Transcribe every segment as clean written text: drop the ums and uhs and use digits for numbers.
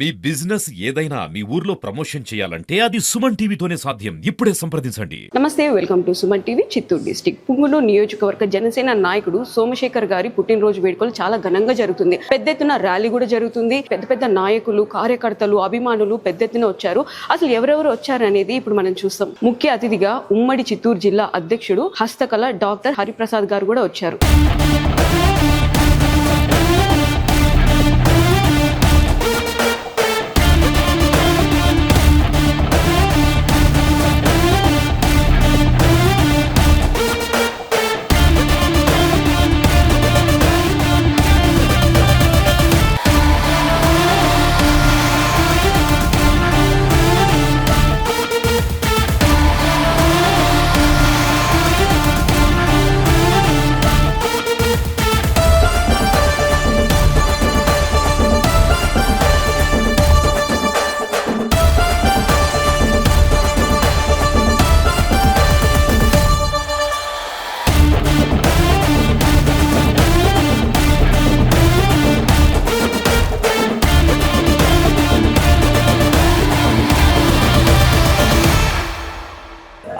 మీ business ఏదైనా మీ ఊర్లో promotion చేయాలంటే అది సుమన్ టీవీతోనే సాధ్యం. ఇప్పుడే సంప్రదించండి. నమస్తే, welcome to Suman TV. Chittoor district Punganur నియోజకవర్గ జనసేన నాయకుడు సోమశేఖర్ గారి పుట్టినరోజు వేడుకలు చాలా ఘనంగా జరుగుతుంది. పెద్ద ఎత్తున ర్యాలీ కూడా జరుగుతుంది. పెద్ద పెద్ద నాయకులు, కార్యకర్తలు, అభిమానులు పెద్ద ఎత్తున వచ్చారు. అసలు ఎవరెవరు వచ్చారనేది ఇప్పుడు మనం చూస్తాం. ముఖ్య అతిథిగా ఉమ్మడి చిత్తూరు జిల్లా అధ్యక్షుడు హస్తకళ డాక్టర్ హరిప్రసాద్ గారు కూడా వచ్చారు.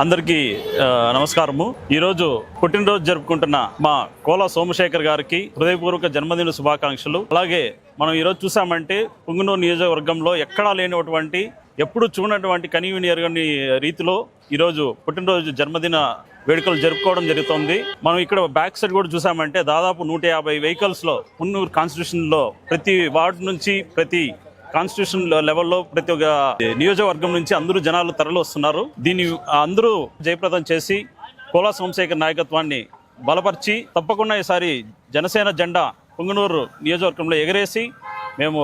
అందరికీ నమస్కారము. ఈరోజు పుట్టినరోజు జరుపుకుంటున్న మా కోలా సోమశేఖర్ గారికి హృదయపూర్వక జన్మదిన శుభాకాంక్షలు. అలాగే మనం ఈరోజు చూసామంటే పుంగనూరు నియోజకవర్గంలో ఎక్కడా లేనటువంటి, ఎప్పుడు చూడనటువంటి, కనీవిని ఎరగని రీతిలో ఈరోజు పుట్టినరోజు జన్మదిన వేడుకలు జరుపుకోవడం జరుగుతుంది. మనం ఇక్కడ బ్యాక్ సైడ్ కూడా చూసామంటే దాదాపు 150 వెహికల్స్లో పుంగనూరు కాన్స్టిట్యూషన్లో ప్రతి వార్డు నుంచి, ప్రతి కాన్స్టిట్యూషన్ లెవెల్లో, ప్రతి ఒక్క నియోజకవర్గం నుంచి అందరూ జనాలు తరలి వస్తున్నారు. దీన్ని అందరూ జయప్రదం చేసి కోలా సోమశేఖర్ నాయకత్వాన్ని బలపరిచి తప్పకుండా ఈసారి జనసేన జెండా పుంగనూరు నియోజకవర్గంలో ఎగరేసి మేము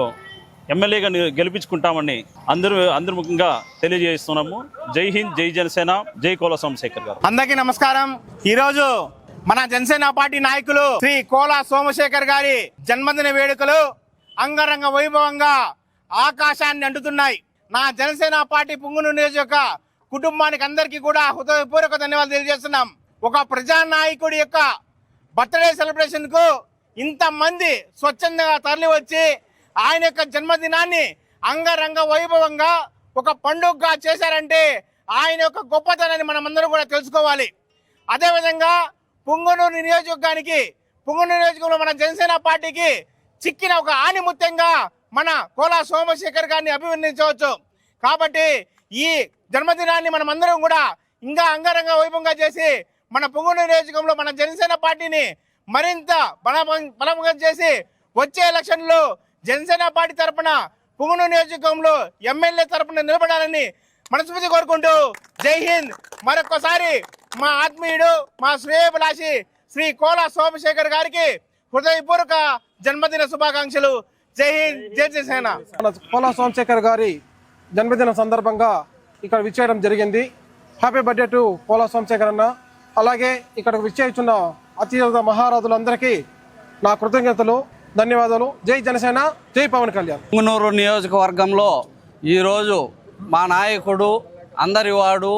ఎమ్మెల్యేగా గెలిపించుకుంటామని అందరూ ముఖ్యంగా తెలియజేస్తున్నాము. జై హింద్, జై జనసేన, జై కోలా సోమశేఖర్ గారు. అందరికీ నమస్కారం. ఈరోజు మన జనసేన పార్టీ నాయకులు శ్రీ కోలా సోమశేఖర్ గారి జన్మదిన వేడుకలు అంగరంగ వైభవంగా ఆకాశాన్ని అంటుతున్నాయి. నా జనసేన పార్టీ పుంగనూరు నియోజక కుటుంబానికి అందరికీ కూడా హృదయపూర్వక ధన్యవాదాలు తెలియజేస్తున్నాం. ఒక ప్రజానాయకుడి యొక్క బర్త్డే సెలబ్రేషన్ కు ఇంతమంది స్వచ్ఛందంగా తరలి వచ్చి ఆయన యొక్క జన్మదినాన్ని అంగరంగ వైభవంగా ఒక పండుగగా చేశారంటే ఆయన యొక్క గొప్పతనాన్ని మనమందరం కూడా తెలుసుకోవాలి. అదేవిధంగా పుంగనూరు నియోజకవర్గంలో మన జనసేన పార్టీకి చిక్కిన ఒక ఆణిముత్యంగా మన కోలా సోమశేఖర్ గారిని అభివర్ణించవచ్చు. కాబట్టి ఈ జన్మదినాన్ని మనం అందరం కూడా ఇంకా అంగరంగ వైభవంగా చేసి మన పుంగనూరు నియోజకవర్గంలో మన జనసేన పార్టీని మరింత బలంగా చేసి వచ్చే ఎలక్షన్లో జనసేన పార్టీ తరఫున పుంగనూరు నియోజకవర్గంలో ఎమ్మెల్యే తరఫున నిలబడాలని మనస్ఫూర్తి కోరుకుంటూ జై హింద్. మరొకసారి మా ఆత్మీయుడు, మా శ్రేయోభిలాషి శ్రీ కోలా సోమశేఖర్ గారికి హృదయపూర్వక జన్మదిన శుభాకాంక్షలు. జై హింద్, జై జనసేన. కోలా సోమశేఖర్ గారి జన్మదిన సందర్భంగా ఇక్కడ విచ్చేయడం జరిగింది. Happy birthday to Kola Somasekhar అన్న. అలాగే ఇక్కడ విచ్చేయుచున్న అతిథుల మహారాజులందరికీ నా కృతజ్ఞతలు, ధన్యవాదాలు. జై జనసేన, జై పవన్ కళ్యాణ్. పుంగనూరు నియోజకవర్గంలో ఈరోజు మా నాయకుడు, అందరివాడు,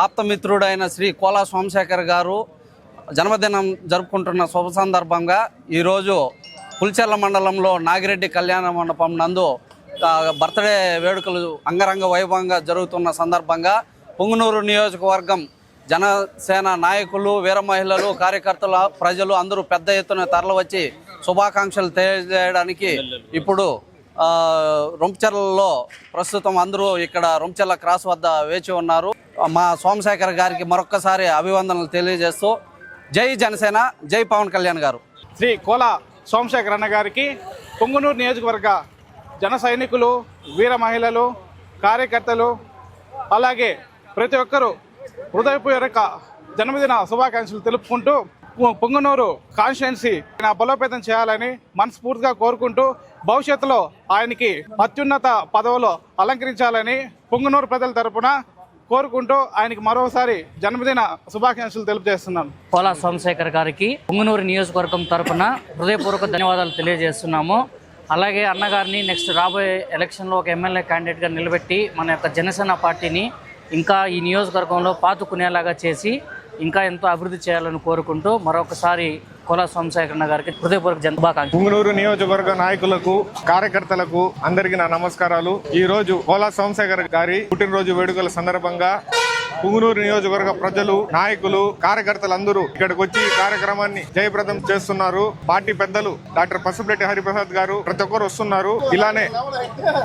ఆప్తమిత్రుడైన శ్రీ కోలా సోమశేఖర్ గారు జన్మదినం జరుపుకుంటున్న శుభ సందర్భంగా ఈరోజు పుల్చెర్ల మండలంలో నాగిరెడ్డి కళ్యాణ మండపం నందు బర్త్డే వేడుకలు అంగరంగ వైభవంగా జరుగుతున్న సందర్భంగా పుంగనూరు నియోజకవర్గం జనసేన నాయకులు, వీర మహిళలు, కార్యకర్తలు, ప్రజలు అందరూ పెద్ద ఎత్తున తరలివచ్చి శుభాకాంక్షలు తెలియజేయడానికి ఇప్పుడు రొంపిచెర్లలో ప్రస్తుతం అందరూ ఇక్కడ రొంపిచెర్ల క్రాస్ వద్ద వేచి ఉన్నారు. మా సోమశేఖర్ గారికి మరొక్కసారి అభివందనలు తెలియజేస్తూ జై జనసేన, జై పవన్ కళ్యాణ్ గారు. శ్రీ కోలా సోమశేఖర్ అన్న గారికి పుంగనూరు నియోజకవర్గ జన సైనికులు, వీర మహిళలు, కార్యకర్తలు, అలాగే ప్రతి ఒక్కరూ హృదయపూర్వక జన్మదిన శుభాకాంక్షలు తెలుపుకుంటూ పుంగనూరు కాన్స్టిట్యుయెన్సీ బలోపేతం చేయాలని మనస్ఫూర్తిగా కోరుకుంటూ భవిష్యత్తులో ఆయనకి అత్యున్నత పదవులు అలంకరించాలని పుంగనూరు ప్రజల తరపున కోరుకుంటూ ఆయనకి మరోసారి జన్మదిన శుభాకాంక్షలు తెలియజేస్తున్నాను. కోలా సోమశేఖర్ గారికి పుంగనూరు నియోజకవర్గం తరఫున హృదయపూర్వక ధన్యవాదాలు తెలియజేస్తున్నాము. అలాగే అన్నగారిని నెక్స్ట్ రాబోయే ఎలక్షన్లో ఒక ఎమ్మెల్యే క్యాండిడేట్గా నిలబెట్టి మన యొక్క జనసేన పార్టీని ఇంకా ఈ నియోజకవర్గంలో పాతుకునేలాగా చేసి ఇంకా ఎంతో అభివృద్ధి చేయాలని కోరుకుంటూ మరొకసారి కోలా సోమశేఖర్ అన్న గారికి హృదయపూర్వక శుభాకాంక్షలు. పుంగనూరు నియోజకవర్గ నాయకులకు, కార్యకర్తలకు అందరికీ నా నమస్కారాలు. ఈ రోజు కోలా సోమశేఖర్ గారి పుట్టినరోజు వేడుకల సందర్భంగా పుంగనూరు నియోజకవర్గ ప్రజలు, నాయకులు, కార్యకర్తలందరూ ఇక్కడికి వచ్చి ఈ కార్యక్రమాన్ని జయప్రదం చేస్తున్నారు. పార్టీ పెద్దలు డాక్టర్ పసుపులెట్టి హరిప్రసాద్ గారు ప్రతి ఒక్కరు వస్తున్నారు. ఇలానే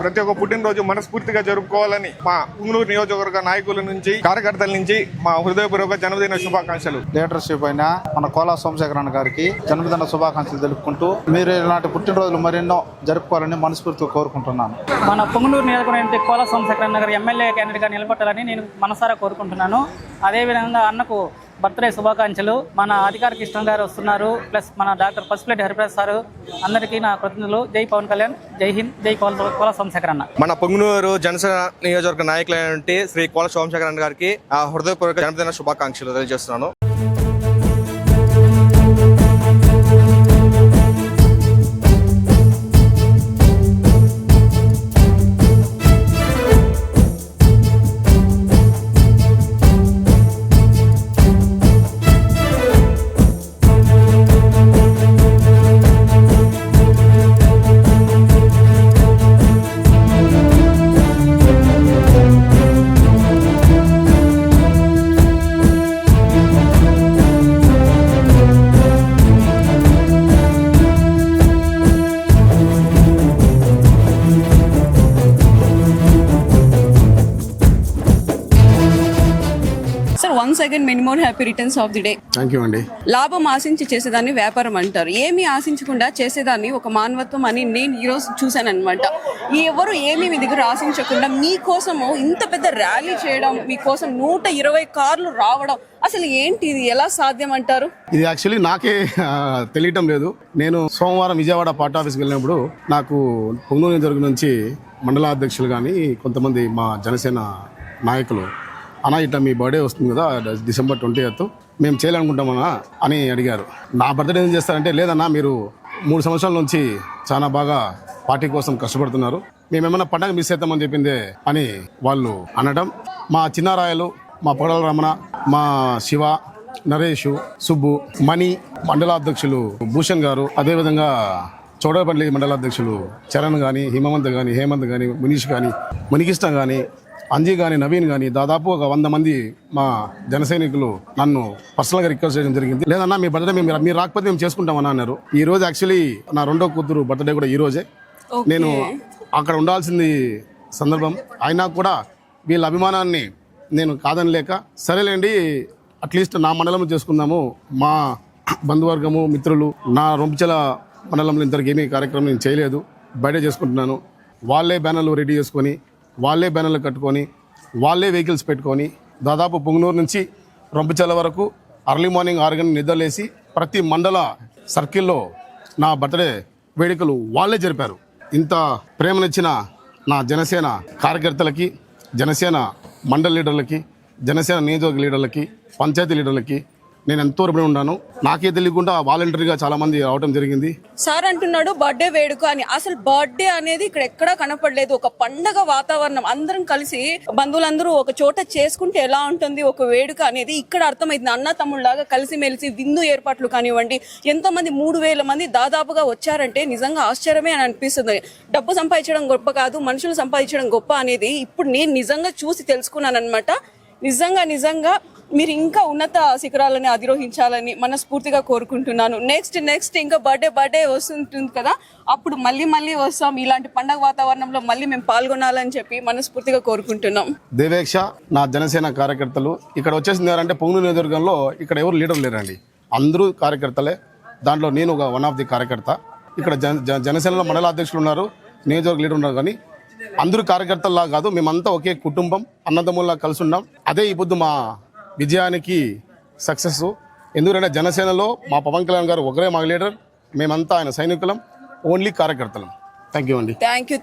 ప్రతి ఒక్క పుట్టినరోజు మనస్ఫూర్తిగా జరుపుకోవాలని మా పుంగనూరు నియోజకవర్గ నాయకుల నుంచి, కార్యకర్తల నుంచి మా హృదయపూర్వక జన్మదిన శుభాకాంక్షలు. లీడర్షిప్ అయిన మన కోలా సోమశేఖరన్ గారికి జన్మదిన శుభాకాంక్షలు తెలుపుకుంటూ మీరు ఇలాంటి పుట్టినరోజులు మరెన్నో జరుపుకోవాలని మనస్ఫూర్తిగా కోరుకుంటున్నాను. మన పొంగనూరు నియోజకవర్గం కోలా సోమశేఖర్ అన్న గారు ఎమ్మెల్యే క్యాండిడేట్గా నిలబెట్టాలని నేను మనసారా కోరుకుంటున్నాను. అదేవిధంగా అన్నకు బర్త్డే శుభాకాంక్షలు. మన అధికార కృష్ణ గారు వస్తున్నారు, ప్లస్ మన డాక్టర్ పసుపులెట్టి హరిప్రసాద్ సార్, అందరికీ నా కృతజ్ఞతలు. జై పవన్ కళ్యాణ్, జై హింద్, జై కోలా సోమశేఖర్ అన్న. మన పొంగనూరు జనసేన నియోజకవర్గ నాయకులైన శ్రీ కోలా సోమశేఖర్ అన్న గారికి హృదయపూర్వక జన్మదిన శుభాకాంక్షలు తెలియజేస్తున్నాను. Once again many more happy returns of the day. Thank you అండి. లాభం ఆశించి చేసేదాన్ని వ్యాపారం అంటారు. ఏమీ ఆశించకుండా చేసేదాన్ని ఒక మానవత్వం అని నేను ఈరోజు చూశాను అనమాట. ఎవరు ఏమీ మీ దగ్గర ఆశించకుండా మీకోసము ఇంత పెద్ద ర్యాలీ చేయడం, మీకోసం 120 కార్లు రావడం, అసలు ఏంటి ఇది, ఎలా సాధ్యం అంటారు? ఇది యాక్చువల్లీ నాకే తెలియటం లేదు. నేను సోమవారం విజయవాడ పార్టీ ఆఫీస్కి వెళ్ళినప్పుడు నాకు పొంగనూరు నియోజకవర్గం నుంచి మండల అధ్యక్షులు కానీ కొంతమంది మా జనసేన నాయకులు, అన్న ఇట్లా మీ బర్త్డే వస్తుంది కదా December 20th, మేము చేయాలనుకుంటామన్నా అని అడిగారు. నా బర్త్డే ఏం చేస్తారంటే, లేదన్నా మీరు 3 సంవత్సరాల నుంచి చాలా బాగా పార్టీ కోసం కష్టపడుతున్నారు, మేమేమన్నా పండగ మిస్ అవుతామని చెప్పిందే అని వాళ్ళు అనడం. మా చిన్నారాయలు, మా పొడల రమణ, మా శివ, నరేష్, సుబ్బు, మణి, మండలాధ్యక్షులు భూషణ్ గారు, అదేవిధంగా చౌడపల్లి మండలాధ్యక్షులు చరణ్ కానీ, హేమంత్ కానీ, మునీష్ కానీ, మునికృష్ణ కానీ, అంజీ కానీ, నవీన్ కానీ, దాదాపు ఒక 100 మంది మా జన సైనికులు నన్ను పర్సనల్గా రిక్వెస్ట్ చేయడం జరిగింది. లేదన్నా మీ బర్త్డే మీరు రాకపోతే మేము చేసుకుంటామని అన్నారు. ఈ రోజు యాక్చువల్లీ నా రెండో కూతురు బర్త్డే కూడా ఈ రోజే. నేను అక్కడ ఉండాల్సింది సందర్భం అయినా కూడా వీళ్ళ అభిమానాన్ని నేను కాదనలేక, సరేలేండి అట్లీస్ట్ నా మండలం చేసుకుందాము, మా బంధువర్గము, మిత్రులు, నా రొంపిచల మండలంలో ఇంతవరకు ఏమీ కార్యక్రమం నేను చేయలేదు, బర్త్డే చేసుకుంటున్నాను. వాళ్ళే బ్యానర్లు రెడీ చేసుకొని, వాళ్ళే బ్యానర్లు కట్టుకొని, వాళ్ళే వెహికల్స్ పెట్టుకొని, దాదాపు పొంగనూరు నుంచి రొంపిచల వరకు అర్లీ మార్నింగ్ 6 గంటలకు నిద్రలేసి ప్రతి మండల సర్కిల్లో నా బర్త్డే వేడుకలు వాళ్ళే జరిపారు. ఇంత ప్రేమనిచ్చిన నా జనసేన కార్యకర్తలకి, జనసేన మండల లీడర్లకి, జనసేన నియోజకవర్గ లీడర్లకి, పంచాయతీ లీడర్లకి నేను ఎంతో రుణపడి ఉన్నాను. నాకే తెలియకుండా వాలంటరీగా చాలా మంది రావడం జరిగింది. సార్ అంటున్నాడు బర్త్డే వేడుక అని. అసలు బర్త్డే అనేది ఇక్కడ ఎక్కడా కనపడలేదు. ఒక పండగ వాతావరణం, అందరం కలిసి బంధువులందరూ ఒక చోట చేసుకుంటే ఎలా ఉంటుంది ఒక వేడుక అనేది ఇక్కడ అర్థమైంది. అన్న తమ్ముళ్ళలాగా కలిసిమెలిసి విందు ఏర్పాట్లు కానివ్వండి, ఎంతో మంది 3000 మంది దాదాపుగా వచ్చారంటే నిజంగా ఆశ్చర్యమే అని అనిపిస్తుంది. డబ్బు సంపాదించడం గొప్ప కాదు, మనుషులు సంపాదించడం గొప్ప అనేది ఇప్పుడు నేను నిజంగా చూసి తెలుసుకున్నాను అనమాట. నిజంగా మీరు ఇంకా ఉన్నత శిఖరాలని అధిరోహించాలని మనస్ఫూర్తిగా కోరుకుంటున్నాను. నెక్స్ట్ ఇంకా బర్త్డే వస్తుంటుంది కదా, అప్పుడు మళ్ళీ వస్తాం. ఇలాంటి పండగ వాతావరణంలో మళ్ళీ మేము పాల్గొనాలని చెప్పి మనస్ఫూర్తిగా కోరుకుంటున్నాం. దేవేక్ష, నా జనసేన కార్యకర్తలు ఇక్కడ వచ్చేసింది ఎవరంటే, పొంగనూరు నియోజకవర్గంలో ఇక్కడ ఎవరు లీడర్ లేరండి, అందరూ కార్యకర్తలే. దాంట్లో నేను ఒక 1 ఆఫ్ ది కార్యకర్త. ఇక్కడ జనసేనలో మండల అధ్యక్షులు ఉన్నారు, నియోజకవర్గ లీడర్ ఉన్నారు, కానీ అందరూ కార్యకర్తల్లా కాదు, మేమంతా ఒకే కుటుంబం, అన్నదమ్ముల్లా కలిసి ఉన్నాం. అదే ఈ పొద్దు మా విజయానికి సక్సెస్. ఎందుకంటే జనసేనలో మా పవన్ కళ్యాణ్ గారు ఒకరే మా లీడర్, మేమంతా ఆయన సైనికులం, ఓన్లీ కార్యకర్తలం. థ్యాంక్ యూ అండి.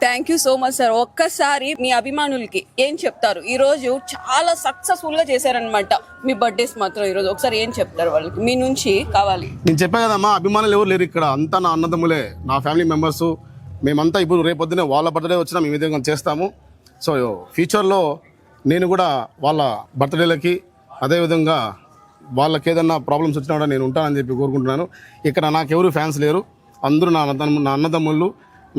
Thank you so much sir. ఒక్కసారి మీ అభిమానులకి ఏం చెప్తారు? ఈ రోజు చాలా సక్సెస్ఫుల్ గా చేశారనమాట మీ బర్త్డేస్ మాత్రం. ఈ రోజు ఒకసారి ఏం చెప్తారు వాళ్ళకి, మీ నుంచి కావాలి? నేను చెప్పా కదమ్మా, అభిమానులు ఎవరు లేరు ఇక్కడ, అంతా నా అన్నదమ్ములే, నా ఫ్యామిలీ మెంబర్స్. మేమంతా ఇప్పుడు రేపొద్దునే వాళ్ళ బర్త్డే వచ్చినా మేము విధంగా చేస్తాము. సో ఫ్యూచర్లో నేను కూడా వాళ్ళ బర్త్డేలకి, అదేవిధంగా వాళ్ళకి ఏదన్నా ప్రాబ్లమ్స్ వచ్చినా కూడా నేను ఉంటానని చెప్పి కోరుకుంటున్నాను. ఇక్కడ నాకెవరు ఫ్యాన్స్ లేరు, అందరూ నా అన్నదమ్ముళ్ళు,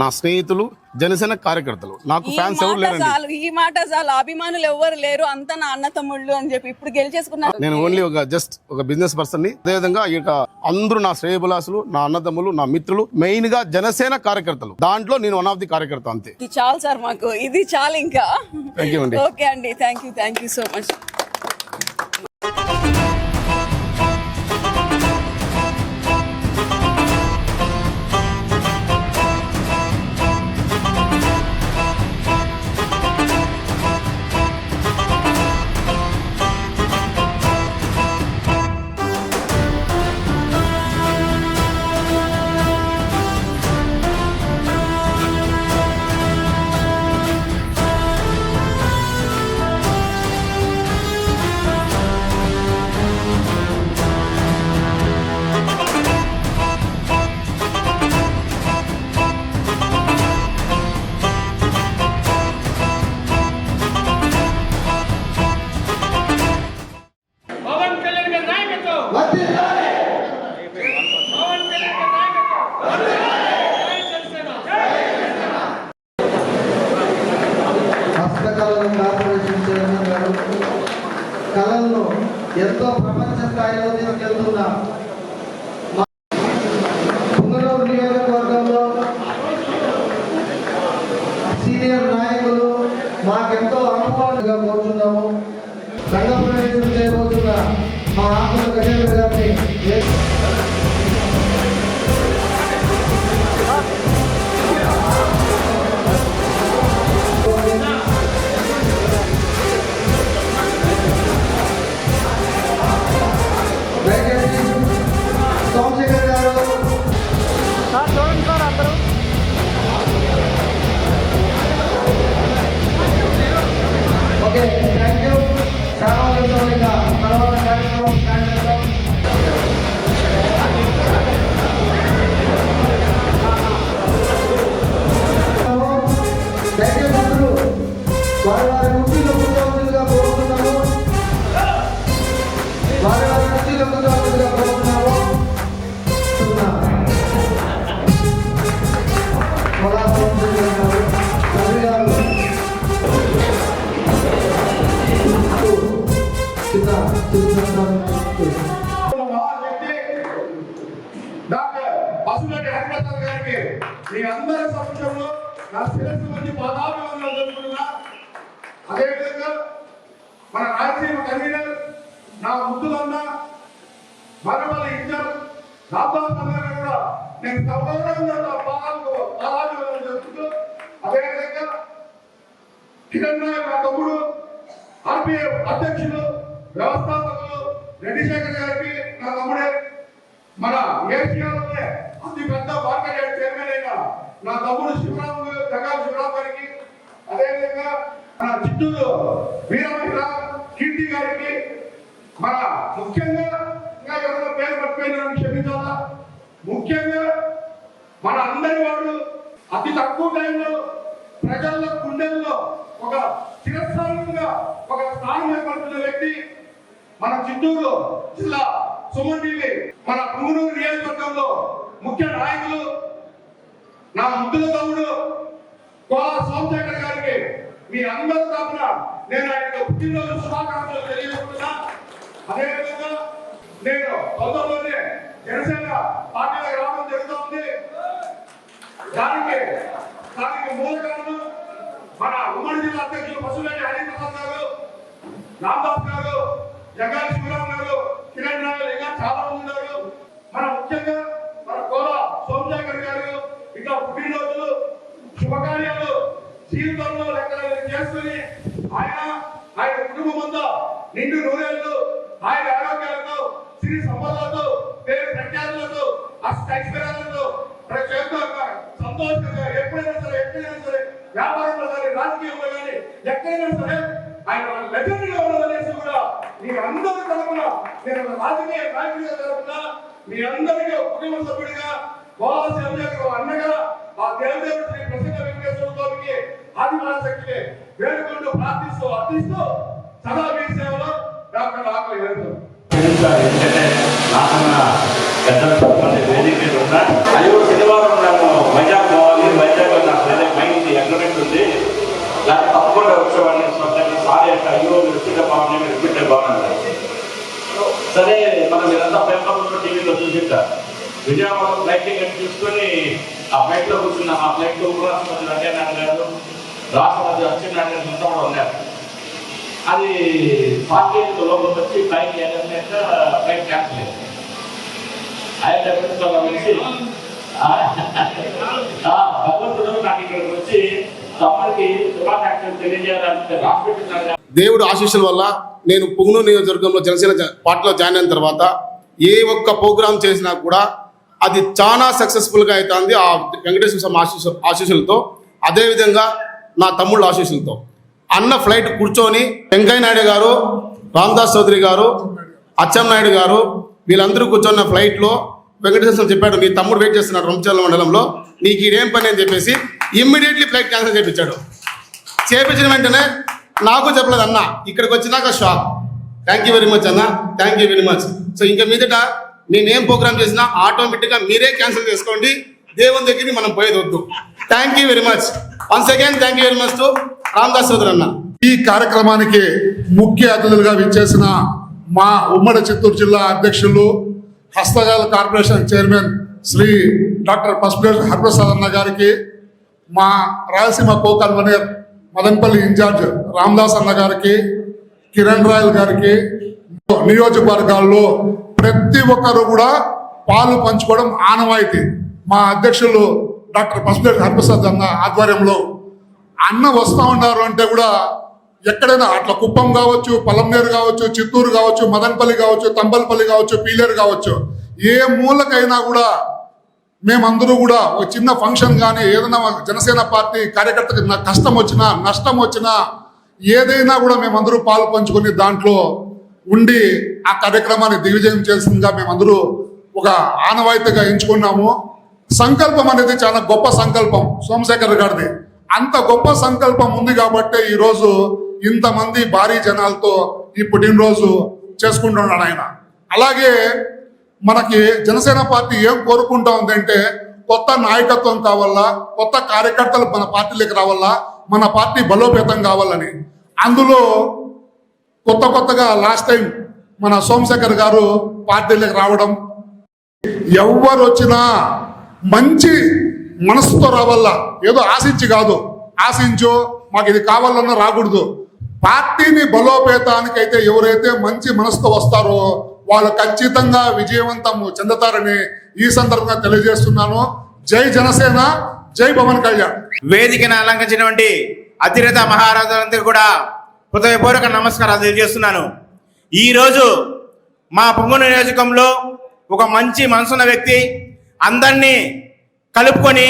నా స్నేహితులు, జనసేన కార్యకర్తలు. నాకు ఫ్యాన్స్ ఎవరు లేరండి. ఈ మాట చాలు, అభిమానులు ఎవరు లేరు, అంతా నా అన్న తమ్ముళ్ళు అని చెప్పి ఇప్పుడు గెలిచేసుకున్నారు. నేను ఓన్లీ ఒక బిజినెస్ పర్సన్ ని. అదేవిధంగా ఇక అందరూ నా శ్రేయభిలాసులు, నా అన్నదమ్ములు, నా మిత్రులు, మెయిన్ గా జనసేన కార్యకర్తలు. దాంట్లో నేను వన్ ఆఫ్ ది కార్యకర్త అంతే. ఇది చాలు సార్, మాకు ఇది చాలు ఇంకా. థ్యాంక్ యూ అండి. ఓకే అండి, థ్యాంక్ యూ సో మచ్. హస్తకళల కార్పొరేషన్ చైర్మన్ గారు కళలను ఎంతో ప్రపంచ స్థాయిలో తీసుకెళ్తున్న పుంగనూరు నియోజకవర్గంలో సీనియర్ నాయకులు మాకెంతో అనుభవాలుగా కోరుతున్నాము. రంగ ప్రవేశం చేయబోతున్న మా ఆకుల గజేంద్ర గారిని సోమశేఖర్ గారు చూడండి సార్ అందరూ. Okay, thank you. తర్వాత కార్యక్రమం స్టార్ట్ చేద్దాం. దయచేసి అందరూ వారి కుర్చీలో కూర్చోవలసిందిగా కోరుతున్నాము. వారి కుర్చీలో కూర్చోవలసిందిగా కోరుతున్నాము. తండ్రి గారు డాక్టర్ పసులటి హరిప్రసాద్ గారికి మీ అందరి సమక్షంలో నా శిరస్సు నుంచి పాదాభివందనాలు జరుపుతున్నా. అదేవిధంగా మన రాయలసీమ కన్వీనర్ నా ముద్దులన్న మరపల్లి ఇన్ఛార్జ్ రాధాస్ అన్న కూడా నేను సౌకర్యంగా పాదాభివందనాలు జరుపుతూ, అదేవిధంగా కిరణ్ నాయక్ నా తమ్ముడు, ఆర్పిఎఫ్ అధ్యక్షులు, వ్యవస్థాపకులు రెడ్డి శేఖర్ గారికి నా తమ్ముడే, మన ఏషియాలోనే అతి పెద్ద మార్కెట్ చైర్మన్ అయిన నా తమ్ముడు జగాల్ శివరాం గారికి, అదేవిధంగా మన చిత్తూరు వీరమహిళ కీర్తి గారికి, మన ముఖ్యంగా ఇంకా ఎవరైనా పేరు మర్చిపోయిన క్షమించాలా, ముఖ్యంగా మన అందరి వాడు అతి తక్కువ టైంలో ప్రజల్లో గుండెల్లో ఒక చిరస్థానంగా ఒక స్థానం ఏర్పడుతున్న వ్యక్తి మన చిత్తూరు జిల్లా సుమన్ టీవీ, మన పుంగనూరు నియోజకవర్గంలో ముఖ్య నాయకులు, నా ముద్దుల తమ్ముడు కోలా సోమశేఖర్ గారికి మీ అందరి తరఫున నేను ఆయనకు పుట్టినరోజు శుభాకాంక్షలు తెలియజేస్తున్నా. అదేవిధంగా నేను తొందరలోనే జనసేన పార్టీలో రావడం జరుగుతుంది. దానికి మూల కారణం మన ఉమ్మడి జిల్లా అధ్యక్షులు పసులేటి హరిప్రసాద్ గారు, రామదాస్ గారు, జగాలి శివరాం గారు, కిరణ్ నాయక్ ఇంకా చాలా మంది ఉన్నారు. మన ముఖ్యంగా మన కోలా సోమశేఖర్ గారు ఇంకా పుట్టినరోజులు శుభకార్యాలు జీవితంలో లెక్కలు చేసుకుని ఆయన కుటుంబం అంతా నిండు నూరేళ్లు ఆయన ఆరోగ్యాలతో, సిరి సంపదలతో, పేరు ప్రఖ్యాతులతో, అష్టైశ్వర్యాలతో సంతోషంగా ఎక్కడైనా సరే వ్యాపారంలో కానీ రాజకీయంలో కానీ ఎక్కడైనా సరే ఆయన లెజెండ్ గా ఉన్నదనేసి కూడా మీ అందరి తరఫున నేను రాజకీయ నాయకుడిగా తరఫున మీ అందరికీ కుటుంబ సభ్యుడిగా కోలాసేవ అన్నగా ఆ దేవదేవుడు శ్రీ ప్రసన్న వెంకటేశ్వర స్వామికి ఆదివాసక్తిని వేడుకుంటూ ప్రార్థిస్తూ అర్థిస్తూ సదా మీ సేవలో డాక్టర్ ఆకలి క్షమించాలి. ఎందుకంటే నాకన్నా పెద్ద వేదిక మీద ఉన్నా అయ్యో శనివారం నేను వైజాగ్ పోవాలి, వైజాగ్ నాకు వేరే మైండ్ అగ్రిమెంట్ ఉంది, నాకు తప్పకుండా వచ్చేవాడిని. సారీ అంటే అయ్యో మీరు వచ్చిందే బాగుంది, మీరు రిపీట్ బాగున్నారు. సరే మనం మీరంతా పేపర్లో టీవీలో చూసింటారు. విజయవాడ ఫ్లైట్ టికెట్ తీసుకొని ఆ ఫ్లైట్లో కూర్చున్న ఆ ఫ్లైట్లో ఉపరాష్ట్రపతి వెంకయ్యనాయుడు గారు, రాష్ట్రపతి అచ్చెన్నాయుడు గారు అంతా కూడా ఉన్నారు. అది పార్టీ లోపలికి వచ్చి ఫ్లైట్ ఏదైనా ఫ్లైట్ క్యాన్సిల్ అయింది. ఆయన కలిసి భగవంతుడు నాకు ఇక్కడికి వచ్చి తమ్ముడికి శుభాకాంక్షలు తెలియజేయాలంటే రాష్ట్రపతి దేవుడు ఆశీస్సుల వల్ల నేను పుంగనూరు నియోజకవర్గంలో జనసేన పార్టీలో జాయిన్ అయిన తర్వాత ఏ ఒక్క ప్రోగ్రాం చేసినా కూడా అది చాలా సక్సెస్ఫుల్గా అవుతుంది ఆ వెంకటేశ్వర స్వామి ఆశీస్సులతో, అదేవిధంగా నా తమ్ముళ్ళ ఆశీస్సులతో. అన్న ఫ్లైట్ కూర్చొని వెంకయ్య నాయుడు గారు, రామదాస్ చౌదరి గారు, అచ్చెన్నాయుడు గారు వీళ్ళందరూ కూర్చొన్న ఫ్లైట్లో వెంకటేశ్వర చెప్పాడు, నీ తమ్ముడు వెయిట్ చేస్తున్నాడు రంపచర్ల మండలంలో, నీకు ఇదేం పని అని చెప్పేసి ఇమ్మీడియట్లీ ఫ్లైట్ క్యాన్సిల్ చేయించాడు. చేయించిన వెంటనే నాకు చెప్పలేదు అన్న, ఇక్కడికి వచ్చినాక shock. Thank you very much అన్న, thank you very much. So ఇంకా మీదట నేనేం ప్రోగ్రామ్ చేసినా ఆటోమేటిక్గా మీరే క్యాన్సిల్ చేసుకోండి, దేవుని దగ్గరికి మనం పోయేది వద్దు. Thank you very much. Once again thank you very much to Ramadas Chowdary అన్న. ఈ కార్యక్రమానికి ముఖ్య అతిథులుగా విచ్చేసిన మా ఉమ్మడి చిత్తూరు జిల్లా అధ్యక్షులు, హస్తకళ corporation chairman Shri doctor Pasupuleti Hariprasad అన్న గారికి, మా Rayalaseema co convener Madanapalle in-charge Ramadas అన్న గారికి, కిరణ్ రాయల్ గారికి, నియోజకవర్గాల్లో ప్రతి ఒక్కరు కూడా పాలు పంచుకోవడం ఆనవాయితీ. మా అధ్యక్షులు డాక్టర్ పసుపులేటి హరిప్రసాద్ అన్న ఆధ్వర్యంలో అన్న వస్తూ ఉన్నారు అంటే కూడా ఎక్కడైనా అట్లా కుప్పం కావచ్చు, పలంనేరు కావచ్చు, చిత్తూరు కావచ్చు, మదనపల్లి కావచ్చు, తంబలపల్లి కావచ్చు, పీలేరు కావచ్చు, ఏ మూలకైనా కూడా మేమందరూ కూడా ఒక చిన్న ఫంక్షన్ కానీ ఏదైనా జనసేన పార్టీ కార్యకర్తకి కష్టం వచ్చినా నష్టం వచ్చినా ఏదైనా కూడా మేమందరూ పాలు పంచుకొని దాంట్లో ఉండి ఆ కార్యక్రమాన్ని దిగ్విజయం చేసిందిగా మేమందరూ ఒక ఆనవాయితీగా ఎంచుకున్నాము. సంకల్పం అనేది చాలా గొప్ప సంకల్పం సోమశేఖర్ గారిది. అంత గొప్ప సంకల్పం ఉంది కాబట్టి ఈరోజు ఇంతమంది భారీ జనాలతో ఈ పుట్టినరోజు చేసుకుంటున్నాడు ఆయన. అలాగే మనకి జనసేన పార్టీ ఏం కోరుకుంటా ఉందంటే కొత్త నాయకత్వం కావాలా, కొత్త కార్యకర్తలు మన పార్టీలోకి రావాలా, మన పార్టీ బలోపేతం కావాలని. అందులో కొత్తగా లాస్ట్ టైం మన సోమశేఖర్ గారు పార్టీలోకి రావడం, ఎవరు వచ్చినా మంచి మనసుతో రావాలా, ఏదో ఆశించి కాదు, ఆశించో మాకు ఇది కావాలన్నా రాకూడదు. పార్టీని బలోపేతానికైతే ఎవరైతే మంచి మనసుతో వస్తారో వాళ్ళు ఖచ్చితంగా విజయవంతం చెందుతారని ఈ సందర్భంగా తెలియజేస్తున్నాను. జై జనసేన, జై పవన్ కళ్యాణ్. వేదికను అలంకరించినటువంటి అతిరథ మహారాజులందరూ కూడా హృదయపూర్వక నమస్కారాలు తెలియజేస్తున్నాను. ఈరోజు మా పుంగనూరు నియోజకంలో ఒక మంచి మనసున్న వ్యక్తి, అందరినీ కలుపుకొని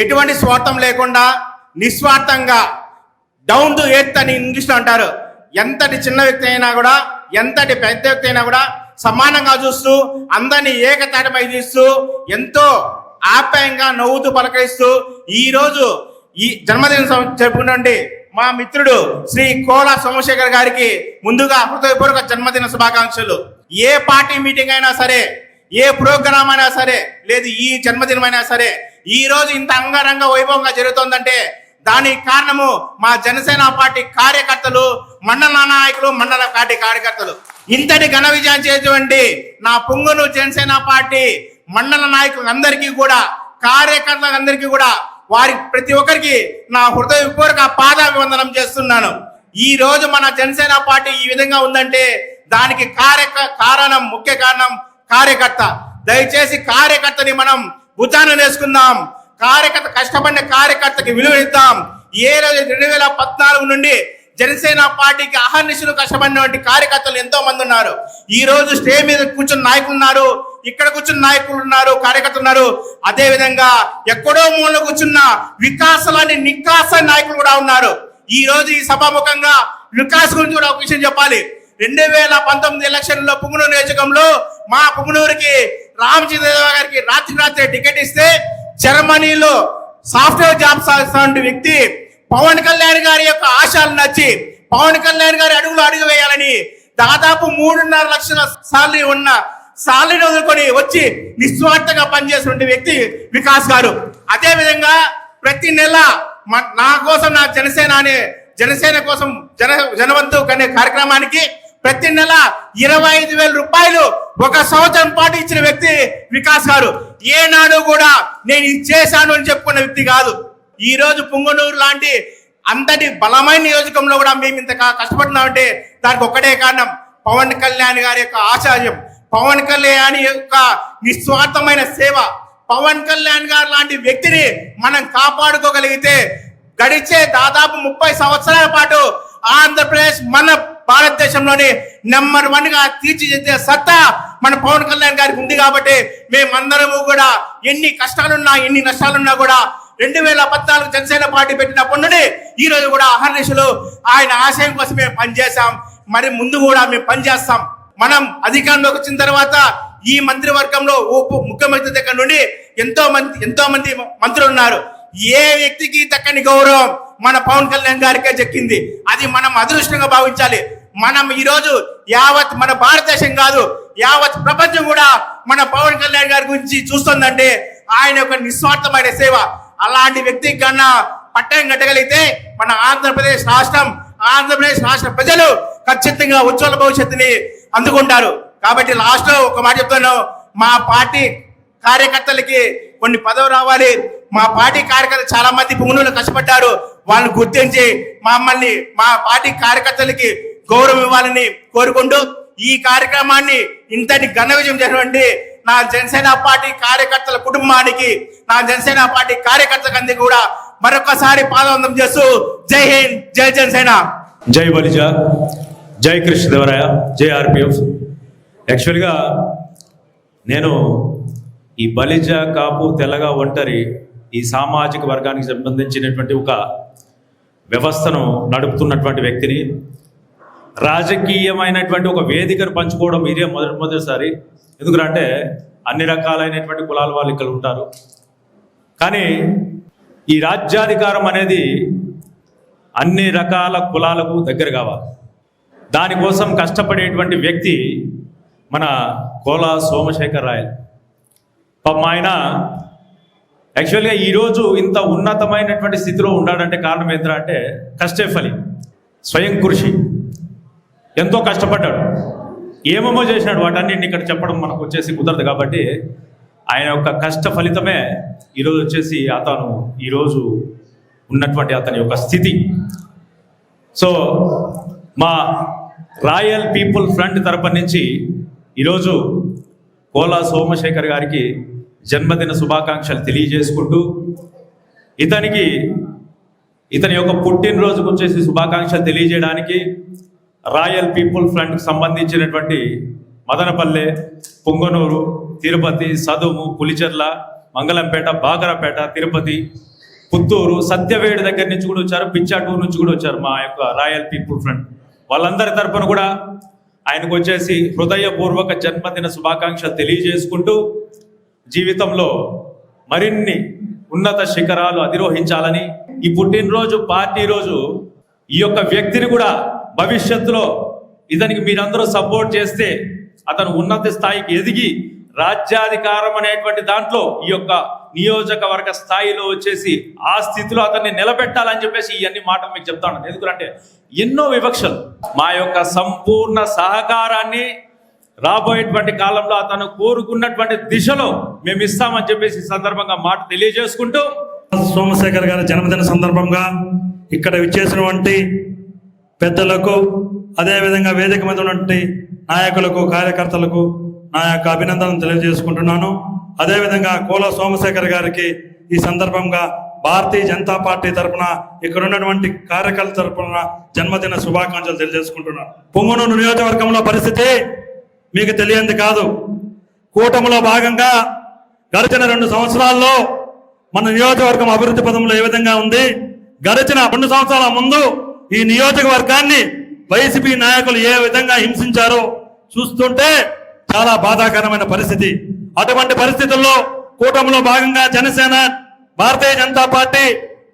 ఎటువంటి స్వార్థం లేకుండా నిస్వార్థంగా డౌన్ టు ఎర్త్ అని ఇంగ్లీష్లో అంటారు. ఎంతటి చిన్న వ్యక్తి అయినా కూడా, ఎంతటి పెద్ద వ్యక్తి అయినా కూడా సమానంగా చూస్తూ అందరినీ ఏకతాటిపై తీస్తూ ఎంతో ఆప్యాయంగా నవ్వుతూ పలకరిస్తూ ఈరోజు ఈ జన్మదినం జరుపుకున్నటువంటి మా మిత్రుడు శ్రీ కోలా సోమశేఖర్ గారికి ముందుగా హృదయపూర్వక జన్మదిన శుభాకాంక్షలు. ఏ పార్టీ మీటింగ్ అయినా సరే, ఏ ప్రోగ్రామ్ అయినా సరే, లేదు ఈ జన్మదినం అయినా సరే, ఈ రోజు ఇంత అంగరంగ వైభవంగా జరుగుతోందంటే దానికి కారణము మా జనసేన పార్టీ కార్యకర్తలు, మండల నాయకులు, మండల పార్టీ కార్యకర్తలు. ఇంతటి ఘన విజయం చేసేటువంటి నా పుంగనూరు జనసేన పార్టీ మండల నాయకులందరికీ కూడా, కార్యకర్తలందరికీ కూడా, వారి ప్రతి ఒక్కరికి నా హృదయపూర్వక పాదాభివందనం చేస్తున్నాను. ఈ రోజు మన జనసేన పార్టీ ఈ విధంగా ఉందంటే దానికి ముఖ్య కారణం కార్యకర్త. దయచేసి కార్యకర్తని మనం భుజాన వేసుకుందాం. కార్యకర్త కష్టపడిన కార్యకర్తకి విలువ ఇద్దాం. ఏ రోజు 2014 నుండి జనసేన పార్టీకి అహర్నిశలు కష్టపడినటువంటి కార్యకర్తలు ఎంతో మంది ఉన్నారు. ఈ రోజు స్టేజ్ మీద కూర్చున్న నాయకులు ఉన్నారు, ఇక్కడ కూర్చున్న నాయకులు ఉన్నారు, కార్యకర్తలు ఉన్నారు. అదే విధంగా ఎక్కడో మూల కూర్చున్న వికాసాలని నికాస నాయకులు కూడా ఉన్నారు. ఈ రోజు ఈ సభాముఖంగా వికాస్ గురించి కూడా ఒక విషయం చెప్పాలి. 2019 ఎలక్షన్ లో పుంగనూరు నియోజకంలో మా పుంగనూరుకి రామచంద్రరావు గారికి రాత్రి టికెట్ ఇస్తే జర్మనీలో సాఫ్ట్వేర్ జాబ్ సాధిస్తున్న వ్యక్తి పవన్ కళ్యాణ్ గారి యొక్క ఆశలు నచ్చి పవన్ కళ్యాణ్ గారి అడుగులు అడుగు వేయాలని దాదాపు 3.5 లక్షల సాలరీ ఉన్న సాలరీని వదులుకొని వచ్చి నిస్వార్థంగా పనిచేస్తున్న వ్యక్తి వికాస్ గారు. అదే విధంగా ప్రతి నెల నా కోసం నా జనసేన కోసం జనవంతు అనే కార్యక్రమానికి ప్రతి నెల 25,000 రూపాయలు 1 సంవత్సరం పాటు ఇచ్చిన వ్యక్తి వికాస్ గారు. ఏనాడు కూడా నేను ఇది చేశాను అని చెప్పుకున్న వ్యక్తి కాదు. ఈ రోజు పుంగనూరు లాంటి అంతటి బలమైన నియోజకంలో కూడా మేము ఇంత కష్టపడుతున్నామంటే దానికి ఒక్కటే కారణం పవన్ కళ్యాణ్ గారి యొక్క ఆశయం, పవన్ కళ్యాణ్ యొక్క నిస్వార్థమైన సేవ. పవన్ కళ్యాణ్ గారు లాంటి వ్యక్తిని మనం కాపాడుకోగలిగితే గడిచే దాదాపు 30 సంవత్సరాల పాటు ఆంధ్రప్రదేశ్ మన భారతదేశంలోని నెంబర్ 1 గా తీర్చిదిద్దే సత్తా మన పవన్ కళ్యాణ్ గారికి ఉంది. కాబట్టి మేమందరము కూడా ఎన్ని కష్టాలున్నా ఎన్ని నష్టాలున్నా కూడా 2014 జనసేన పార్టీ పెట్టినప్పటి నుండి ఈ రోజు కూడా అహర్నిశలు ఆయన ఆశయం కోసం మేము పనిచేశాం. మరి ముందు కూడా మేము పనిచేస్తాం. మనం అధికారంలోకి వచ్చిన తర్వాత ఈ మంత్రివర్గంలో ముఖ్యమంత్రి దగ్గర నుండి ఎంతో మంది మంత్రులు ఉన్నారు. ఏ వ్యక్తికి దక్కని గౌరవం మన పవన్ కళ్యాణ్ గారికే దక్కింది. అది మనం అదృష్టంగా భావించాలి. మనం ఈ రోజు యావత్ మన భారతదేశం కాదు యావత్ ప్రపంచం కూడా మన పవన్ కళ్యాణ్ గారి గురించి చూస్తుందంటే ఆయన యొక్క నిస్వార్థమైన సేవ. అలాంటి వ్యక్తికి కన్నా పట్టం కట్టగలిగితే మన ఆంధ్రప్రదేశ్ రాష్ట్ర ప్రజలు ఖచ్చితంగా ఉజ్వల భవిష్యత్తుని అందుకుంటారు. కాబట్టి లాస్ట్ లో ఒక మాట చెప్తాను, మా పార్టీ కార్యకర్తలకి కొన్ని పదవి రావాలి. మా పార్టీ కార్యకర్తలు చాలా మంది పుంగనూరులో కష్టపడ్డారు. వాళ్ళని గుర్తించి మా పార్టీ కార్యకర్తలకి గౌరవం ఇవ్వాలని కోరుకుంటూ ఈ కార్యక్రమాన్ని ఇంతటి ఘన విజయం చేసినటువంటి నా జనసేన పార్టీ కార్యకర్తల కుటుంబానికి, నా జనసేన పార్టీ కార్యకర్తలకు అందరికీ కూడా మరొకసారి పాదవందనం చేస్తూ జై హింద్, జై జనసేన. జై బలిజ, జై కృష్ణదేవరాయ, జై ఆర్పిఎఫ్. యాక్చువల్గా నేను ఈ బలిజ, కాపు, తెల్లగా, ఒంటరి ఈ సామాజిక వర్గానికి సంబంధించినటువంటి ఒక వ్యవస్థను నడుపుతున్నటువంటి వ్యక్తిని. రాజకీయమైనటువంటి ఒక వేదికను పంచుకోవడం ఇదే మొదటిసారి. ఎందుకంటే అన్ని రకాలైనటువంటి కులాల వాళ్ళు ఇక్కడ ఉంటారు. కానీ ఈ రాజ్యాధికారం అనేది అన్ని రకాల కులాలకు దగ్గర కావాలి. దానికోసం కష్టపడేటువంటి వ్యక్తి మన కోలా సోమశేఖర్ రాయల్. పాపం ఆయన యాక్చువల్గా ఈరోజు ఇంత ఉన్నతమైనటువంటి స్థితిలో ఉన్నాడంటే కారణం ఏంటంటే కష్టే ఫలి, స్వయం కృషి. ఎంతో కష్టపడ్డాడు, ఏమేమో చేసినాడు. వాటన్నింటిని ఇక్కడ చెప్పడం మనకు వచ్చేసి కుదరదు. కాబట్టి ఆయన యొక్క కష్ట ఫలితమే ఈరోజు వచ్చేసి అతను ఈరోజు ఉన్నటువంటి అతని యొక్క స్థితి. సో మా రాయల్ పీపుల్ ఫ్రంట్ తరపు నుంచి ఈరోజు కోలా సోమశేఖర్ గారికి జన్మదిన శుభాకాంక్షలు తెలియజేసుకుంటూ ఇతని యొక్క పుట్టినరోజుకు వచ్చేసి శుభాకాంక్షలు తెలియజేయడానికి రాయల్ పీపుల్ ఫ్రంట్కి సంబంధించినటువంటి మదనపల్లె, పుంగనూరు, తిరుపతి, సదుము, పులిచెర్ల, మంగళంపేట, బాగరపేట, తిరుపతి, పుత్తూరు, సత్యవేడు దగ్గర నుంచి కూడా వచ్చారు, పిచ్చాటూరు నుంచి కూడా వచ్చారు మా యొక్క రాయల్ పీపుల్ ఫ్రంట్. వాళ్ళందరి తరపున కూడా ఆయనకు వచ్చేసి హృదయపూర్వక జన్మదిన శుభాకాంక్షలు తెలియజేసుకుంటూ జీవితంలో మరిన్ని ఉన్నత శిఖరాలు అధిరోహించాలని, ఈ పుట్టినరోజు పార్టీ రోజు ఈ యొక్క వ్యక్తిని కూడా భవిష్యత్తులో ఇతనికి మీరందరూ సపోర్ట్ చేస్తే అతను ఉన్నత స్థాయికి ఎదిగి రాజ్యాధికారం అనేటువంటి దాంట్లో ఈ యొక్క నియోజకవర్గ స్థాయిలో వచ్చేసి ఆ స్థితిలో అతన్ని నిలబెట్టాలని చెప్పేసి ఇవన్నీ మాటలు మీకు చెప్తాను. ఎందుకంటే ఎన్నో వివక్షలు, మా యొక్క సంపూర్ణ సహకారాన్ని రాబోయేటువంటి కాలంలో అతను కోరుకున్నటువంటి దిశలో మేము ఇస్తామని చెప్పేసి ఈ సందర్భంగా మాట తెలియజేసుకుంటూ సోమశేఖర్ గారి జన్మదిన సందర్భంగా ఇక్కడ విచ్చేసినటువంటి పెద్దలకు, అదేవిధంగా వేదిక మీద ఉన్నటువంటి నాయకులకు, కార్యకర్తలకు నా యొక్క అభినందనలు తెలియజేసుకుంటున్నాను. అదేవిధంగా కోలా సోమశేఖర్ గారికి ఈ సందర్భంగా భారతీయ జనతా పార్టీ తరఫున, ఇక్కడ ఉన్నటువంటి కార్యకర్తల తరఫున జన్మదిన శుభాకాంక్షలు తెలియజేసుకుంటున్నాను. పుంగనూరు నియోజకవర్గంలో పరిస్థితి మీకు తెలియంది కాదు. కూటమిలో భాగంగా గడిచిన 2 సంవత్సరాల్లో మన నియోజకవర్గం అభివృద్ధి పదంలో ఏ విధంగా ఉంది, గడిచిన 2 సంవత్సరాల ముందు ఈ నియోజకవర్గాన్ని వైసీపీ నాయకులు ఏ విధంగా హింసించారో చూస్తుంటే చాలా బాధాకరమైన పరిస్థితి. అటువంటి పరిస్థితుల్లో కూటమిలో భాగంగా జనసేన, భారతీయ జనతా పార్టీ,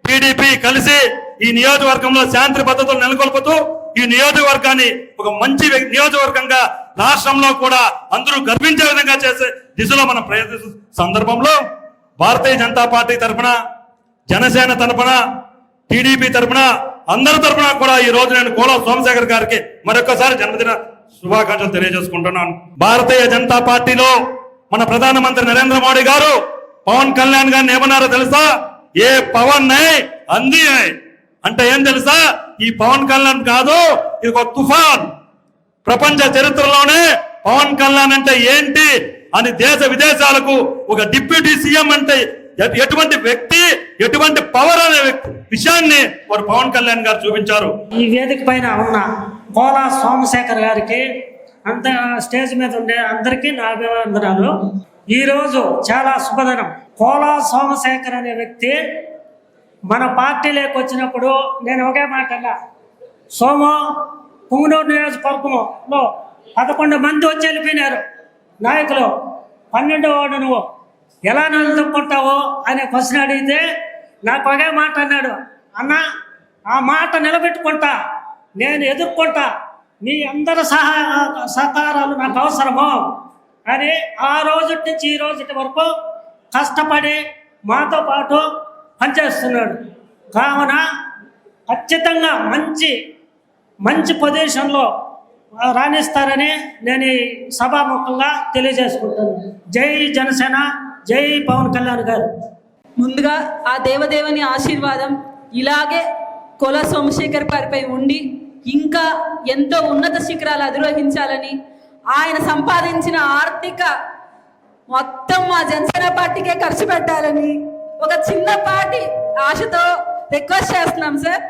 టీడీపీ కలిసి ఈ నియోజకవర్గంలో శాంతి భద్రతలు నెలకొల్పుతూ ఈ నియోజకవర్గాన్ని ఒక మంచి నియోజకవర్గంగా రాష్ట్రంలో కూడా అందరూ గర్వించే విధంగా చేసే దిశలో మనం ప్రయత్నిస్తున్న సందర్భంలో భారతీయ జనతా పార్టీ తరఫున, జనసేన తరఫున, టీడీపీ తరఫున, అందరి తరఫున కూడా ఈ రోజు నేను కోలా సోమశేఖర్ గారికి మరొకసారి జన్మదిన శుభాకాంక్షలు తెలియజేసుకుంటున్నాను. భారతీయ జనతా పార్టీలో మన ప్రధానమంత్రి నరేంద్ర మోడీ గారు పవన్ కళ్యాణ్ గారిని ఏమన్నారో తెలుసా? ఏ పవన్ నై అంది అంటే ఏం తెలుసా? ఈ పవన్ కళ్యాణ్ కాదు, ఇది ఒక తుఫాన్. ప్రపంచ చరిత్రలోనే పవన్ కళ్యాణ్ అంటే ఏంటి అని దేశ విదేశాలకు ఒక డిప్యూటీ సీఎం అంటే ఎటువంటి వ్యక్తి, ఎటువంటి పవర్ అనే విషయాన్ని వారు పవన్ కళ్యాణ్ గారు చూపించారు. ఈ వేదిక పైన ఉన్న కోలా సోమశేఖర్ గారికి, అంత స్టేజ్ మీద ఉండే అందరికీ నా అభివందనాలు. ఈరోజు చాలా శుభదినం. కోలా సోమశేఖర్ అనే వ్యక్తి మన పార్టీలోకి వచ్చినప్పుడు నేను ఒకే మాట అన్నా, సోము పుంగనూరు నియోజకవర్గంలో 11 మంది వచ్చి వెళ్ళిపోయినారు నాయకులు, 12వ వాడు నువ్వు ఎలా నిలదొక్కుంటావో అనే క్వశ్చన్ అడిగితే నాకు ఒకే మాట అన్నాడు, అన్న ఆ మాట నిలబెట్టుకుంటా, నేను ఎదుర్కొంటా, మీ అందరి సహకారాలు నాకు అవసరము అని ఆ రోజు నుంచి ఈ రోజు వరకు కష్టపడి మాతో పాటు పనిచేస్తున్నాడు. కావున ఖచ్చితంగా మంచి పొజిషన్లో రాణిస్తారని నేను ఈ సభాముఖంగా తెలియజేసుకుంటాను. జై జనసేన, జై పవన్ కళ్యాణ్ గారు. ముందుగా ఆ దేవదేవుని ఆశీర్వాదం ఇలాగే కోలా సోమశేఖర్ గారిపై ఉండి ఇంకా ఎంతో ఉన్నత శిఖరాలు అధిరోహించాలని, ఆయన సంపాదించిన ఆర్థిక మొత్తం మా జనసేన పార్టీకే ఖర్చు పెట్టాలని ఒక చిన్నపాటి ఆశతో రిక్వెస్ట్ చేస్తున్నాం సార్.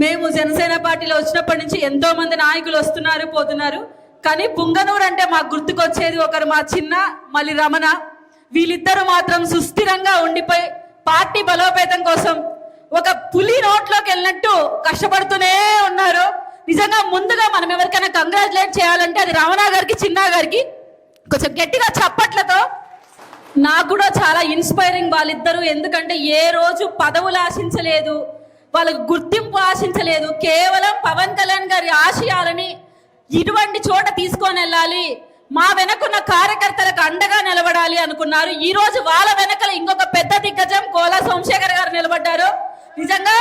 మేము జనసేన పార్టీలో వచ్చినప్పటి నుంచి ఎంతో మంది నాయకులు వస్తున్నారు పోతున్నారు, కానీ పుంగనూరు అంటే మాకు గుర్తుకొచ్చేది ఒకరు మా చిన్న, మళ్ళీ రమణ. వీళ్ళిద్దరూ మాత్రం సుస్థిరంగా ఉండిపోయి పార్టీ బలోపేతం కోసం ఒక పులి నోట్లోకి వెళ్ళినట్టు కష్టపడుతూనే ఉన్నారు. నిజంగా ముందుగా మనం ఎవరికైనా కంగ్రాచులేట్ చేయాలంటే అది రమణ గారికి, చిన్న గారికి కొంచెం గట్టిగా చప్పట్లతో. నాకు కూడా చాలా ఇన్స్పైరింగ్ వాళ్ళిద్దరూ. ఎందుకంటే ఏ రోజు పదవులు ఆశించలేదు, వాళ్ళకు గుర్తింపు ఆశించలేదు, కేవలం పవన్ కళ్యాణ్ గారి ఆశయాలని ఇటువంటి చోట తీసుకొని వెళ్ళాలి, మా వెనకున్న కార్యకర్తలకు అండగా నిలబడాలి అనుకున్నారు. ఈ రోజు వాళ్ళ వెనకల ఇంకొక పెద్ద దిగ్గజం కోలా సోమశేఖర్ గారు నిలబడ్డారు. నిజంగా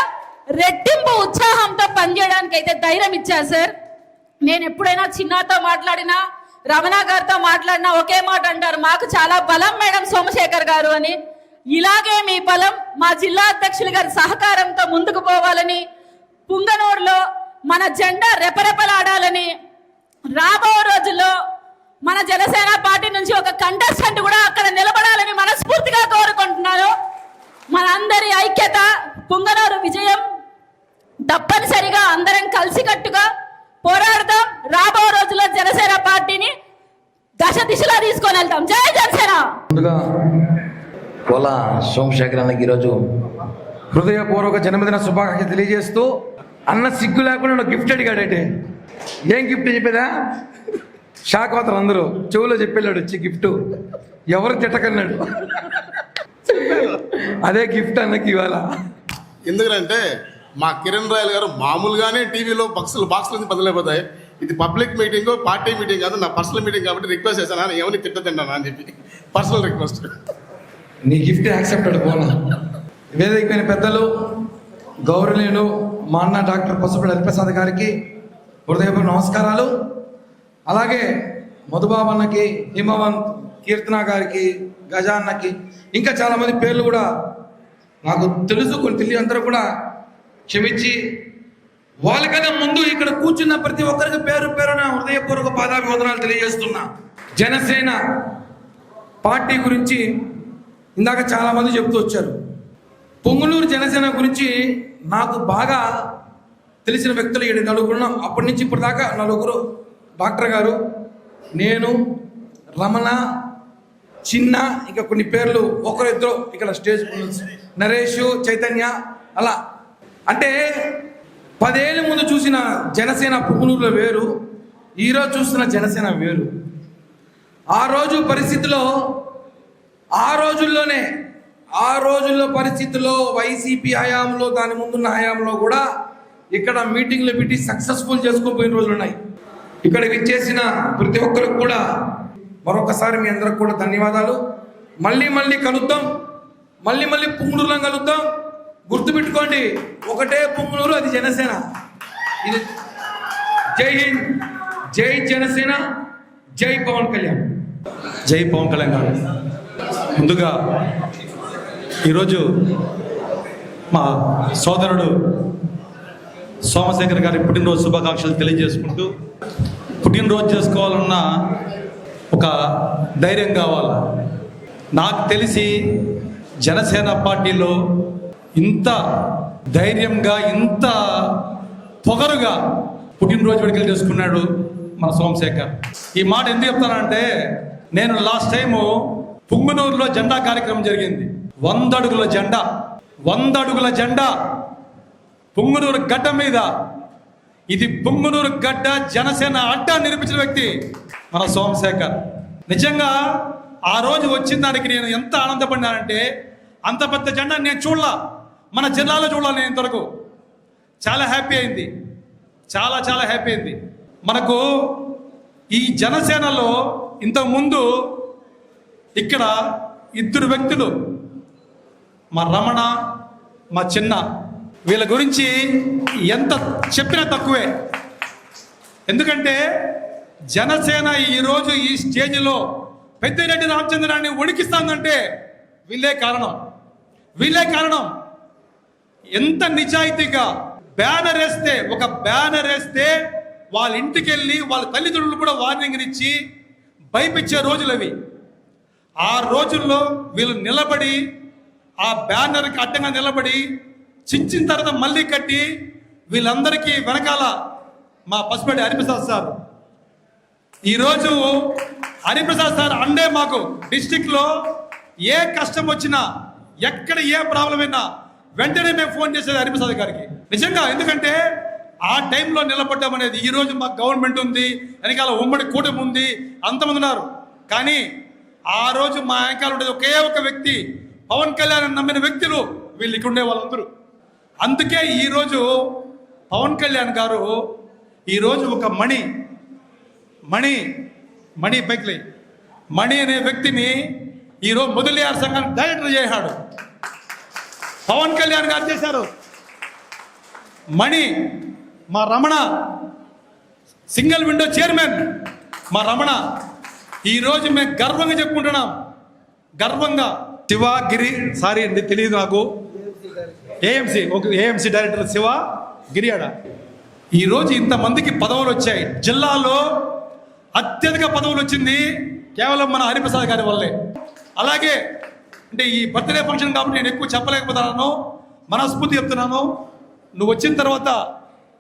రెట్టింపు ఉత్సాహంతో పనిచేయడానికి అయితే ధైర్యం ఇచ్చారు సార్. నేను ఎప్పుడైనా చిన్నతో మాట్లాడినా, రమణ గారితో మాట్లాడినా ఒకే మాట అంటారు, మాకు చాలా బలం మేడం సోమశేఖర్ గారు అని. ఇలాగే మీ బలం మా జిల్లా అధ్యక్షులు గారి సహకారంతో ముందుకు పోవాలని, పుంగనూరులో మన జెండా రెపరెపలాడాలని, రాబో రోజుల్లో మన జనసేన పార్టీ నుంచి ఒక కంటెస్టెంట్ కూడా అక్కడ నిలబడాలని మనస్ఫూర్తిగా కోరుకుంటున్నాను. మనందరి ఐక్యత, పుంగనూరు విజయం తప్పనిసరిగా అందరం కలిసికట్టుగా పోరాడతాం. రాబో రోజుల్లో జనసేన పార్టీని దశ దిశలా తీసుకొని వెళ్తాం. జై జనసేన. ముందుగా కోలా సోమశేఖర్ అన్నకి ఈరోజు హృదయపూర్వక జన్మదిన శుభాకాంక్షలు తెలియజేస్తూ, అన్న సిగ్గు లేకుండా గిఫ్ట్ అడిగాడంటే ఏం గిఫ్ట్ చెప్పేదా? షాక్ అవుతారు అందరూ. చెవులో చెప్పేళ్ళాడు వచ్చి గిఫ్ట్, ఎవరు తిట్టకన్నాడు. అదే గిఫ్ట్ అన్నకి ఇవాళ. ఎందుకంటే మా కిరణ్ రాయల్ గారు మామూలుగానే టీవీలో బాక్సులు బదులైపోతాయి. ఇది పబ్లిక్ మీటింగ్, పార్టీ మీటింగ్ కాదు, నా పర్సనల్ మీటింగ్ కాబట్టి రిక్వెస్ట్ చేశాను, ఎవరిని తిట్టదండాను అని చెప్పి పర్సనల్ రిక్వెస్ట్. నీ గిఫ్ట్ యాక్సెప్టెడ్ పోనా. వేదికమైన పెద్దలు, గౌరవనీయులు మా అన్న డాక్టర్ పసుపుడి హరిప్రసాద్ గారికి హృదయపూర్వక నమస్కారాలు. అలాగే మధుబాబు అన్నకి, హిమవంత్, కీర్తన గారికి, గజా అన్నకి, ఇంకా చాలామంది పేర్లు కూడా నాకు తెలుసు, కొన్ని తెలియ అందరూ కూడా క్షమించి, వాళ్ళకన్నా ముందు ఇక్కడ కూర్చున్న ప్రతి ఒక్కరికి పేరు పేరున హృదయపూర్వక పాదాభివందనాలు తెలియజేస్తున్నా. జనసేన పార్టీ గురించి ఇందాక చాలామంది చెప్తూ వచ్చారు. పొంగునూరు జనసేన గురించి నాకు బాగా తెలిసిన వ్యక్తులు 7 నలుగురున్నాం. అప్పటి నుంచి ఇప్పుడు దాకా 4 డాక్టర్ గారు, నేను, రమణ, చిన్న, ఇంకా కొన్ని పేర్లు ఒకరిద్దరు ఇక్కడ స్టేజ్, నరేష్, చైతన్య, అలా. అంటే 10 ఏళ్ళ ముందు చూసిన జనసేన పొంగునూరులో వేరు, ఈరోజు చూస్తున్న జనసేన వేరు. ఆ రోజు పరిస్థితిలో, ఆ రోజుల్లోనే ఆ రోజుల్లో పరిస్థితుల్లో వైసీపీ హయాంలో దాని ముందున్న హయాంలో కూడా ఇక్కడ మీటింగ్లు పెట్టి సక్సెస్ఫుల్ చేసుకోపోయిన రోజులు ఉన్నాయి. ఇక్కడికి ఇచ్చేసిన ప్రతి ఒక్కరికి కూడా మరొకసారి మీ అందరికి కూడా ధన్యవాదాలు. మళ్ళీ కలుద్దాం, మళ్ళీ పుంగనూరులో కలుద్దాం. గుర్తుపెట్టుకోండి, ఒకటే పుంగనూరు, అది జనసేన. ఇది జై హింద్, జై జనసేన, జై పవన్ కళ్యాణ్. జై పవన్ కళ్యాణ్ గారు. ముందుగా ఈరోజు మా సోదరుడు సోమశేఖర్ గారి పుట్టినరోజు శుభాకాంక్షలు తెలియజేసుకుంటూ, పుట్టినరోజు చేసుకోవాలన్న ఒక ధైర్యం కావాలి. నాకు తెలిసి జనసేన పార్టీలో ఇంత ధైర్యంగా, ఇంత పొగరుగా పుట్టినరోజు వేడుకలు చేసుకున్నాడు మన సోమశేఖర్. ఈ మాట ఎందుకు చెప్తానంటే, నేను లాస్ట్ టైము పుంగనూరులో జెండా కార్యక్రమం జరిగింది. 100 అడుగుల జెండా, 100 అడుగుల జెండా పుంగనూరు గడ్డ మీద. ఇది పుంగనూరు గడ్డ జనసేన అడ్డా నిరూపించిన వ్యక్తి మన సోమశేఖర్. నిజంగా ఆ రోజు వచ్చిన దానికి నేను ఎంత ఆనందపడినానంటే, అంత పెద్ద జెండా నేను చూడలా, మన జిల్లాలో చూడాలి నేను ఇంతవరకు. చాలా హ్యాపీ అయింది, చాలా హ్యాపీ అయింది. మనకు ఈ జనసేనలో ఇంతకుముందు ఇక్కడ 2 వ్యక్తులు, మా రమణ, మా చిన్న, వీళ్ళ గురించి ఎంత చెప్పినా తక్కువే. ఎందుకంటే జనసేన ఈరోజు ఈ స్టేజ్లో పెద్దిరెడ్డి రామచంద్రాన్ని వణికిస్తుందంటే వీళ్ళే కారణం. ఎంత నిజాయితీగా ఒక బ్యానర్ వేస్తే వాళ్ళ ఇంటికి వెళ్ళి వాళ్ళ తల్లిదండ్రులు కూడా వార్నింగ్ ఇచ్చి భయపించే రోజులు అవి. ఆ రోజుల్లో వీళ్ళు నిలబడి, ఆ బ్యానర్కి అడ్డంగా నిలబడి చించిన తర్వాత మళ్ళీ కట్టి, వీళ్ళందరికీ వెనకాల మా పసుపేటి హరిప్రసాద్ సార్. ఈరోజు హరిప్రసాద్ సార్ అండే మాకు డిస్టిక్లో ఏ కష్టం వచ్చినా, ఎక్కడ ఏ ప్రాబ్లం అయినా వెంటనే మేము ఫోన్ చేసేది హరిప్రసాద్ గారికి. నిజంగా, ఎందుకంటే ఆ టైంలో నిలబడ్డం అనేది, ఈరోజు మాకు గవర్నమెంట్ ఉంది, వెనకాల ఉమ్మడి కూటమి ఉంది, అంతమంది ఉన్నారు. కానీ ఆ రోజు మా వెనకాల ఉండేది ఒకే ఒక వ్యక్తి, పవన్ కళ్యాణ్ నమ్మిన వ్యక్తులు వీళ్ళు ఇక్కడ ఉండే వాళ్ళందరూ. అందుకే ఈరోజు పవన్ కళ్యాణ్ గారు ఈరోజు ఒక మణి పైకి మణి అనే వ్యక్తిని ఈరోజు మొదలయ్యారు సంఘానికి డైరెక్టర్ చేశాడు. పవన్ కళ్యాణ్ గారు చేశారు. మణి, మా రమణ సింగిల్ విండో చైర్మన్, మా రమణ. ఈరోజు మేము గర్వంగా చెప్పుకుంటున్నాం, గర్వంగా. శివగిరి, సారీ అండి తెలియదు నాకు, ఏఎంసీ డైరెక్టర్ శివ గిరియాడ. ఈరోజు ఇంతమందికి పదవులు వచ్చాయి. జిల్లాలో అత్యధిక పదవులు వచ్చింది కేవలం మన హరిప్రసాద్ గారి వల్లే. అలాగే అంటే ఈ బర్త్డే ఫంక్షన్ కాబట్టి నేను ఎక్కువ చెప్పలేకపోతున్నాను, మనస్ఫూర్తి చెప్తున్నాను. నువ్వు వచ్చిన తర్వాత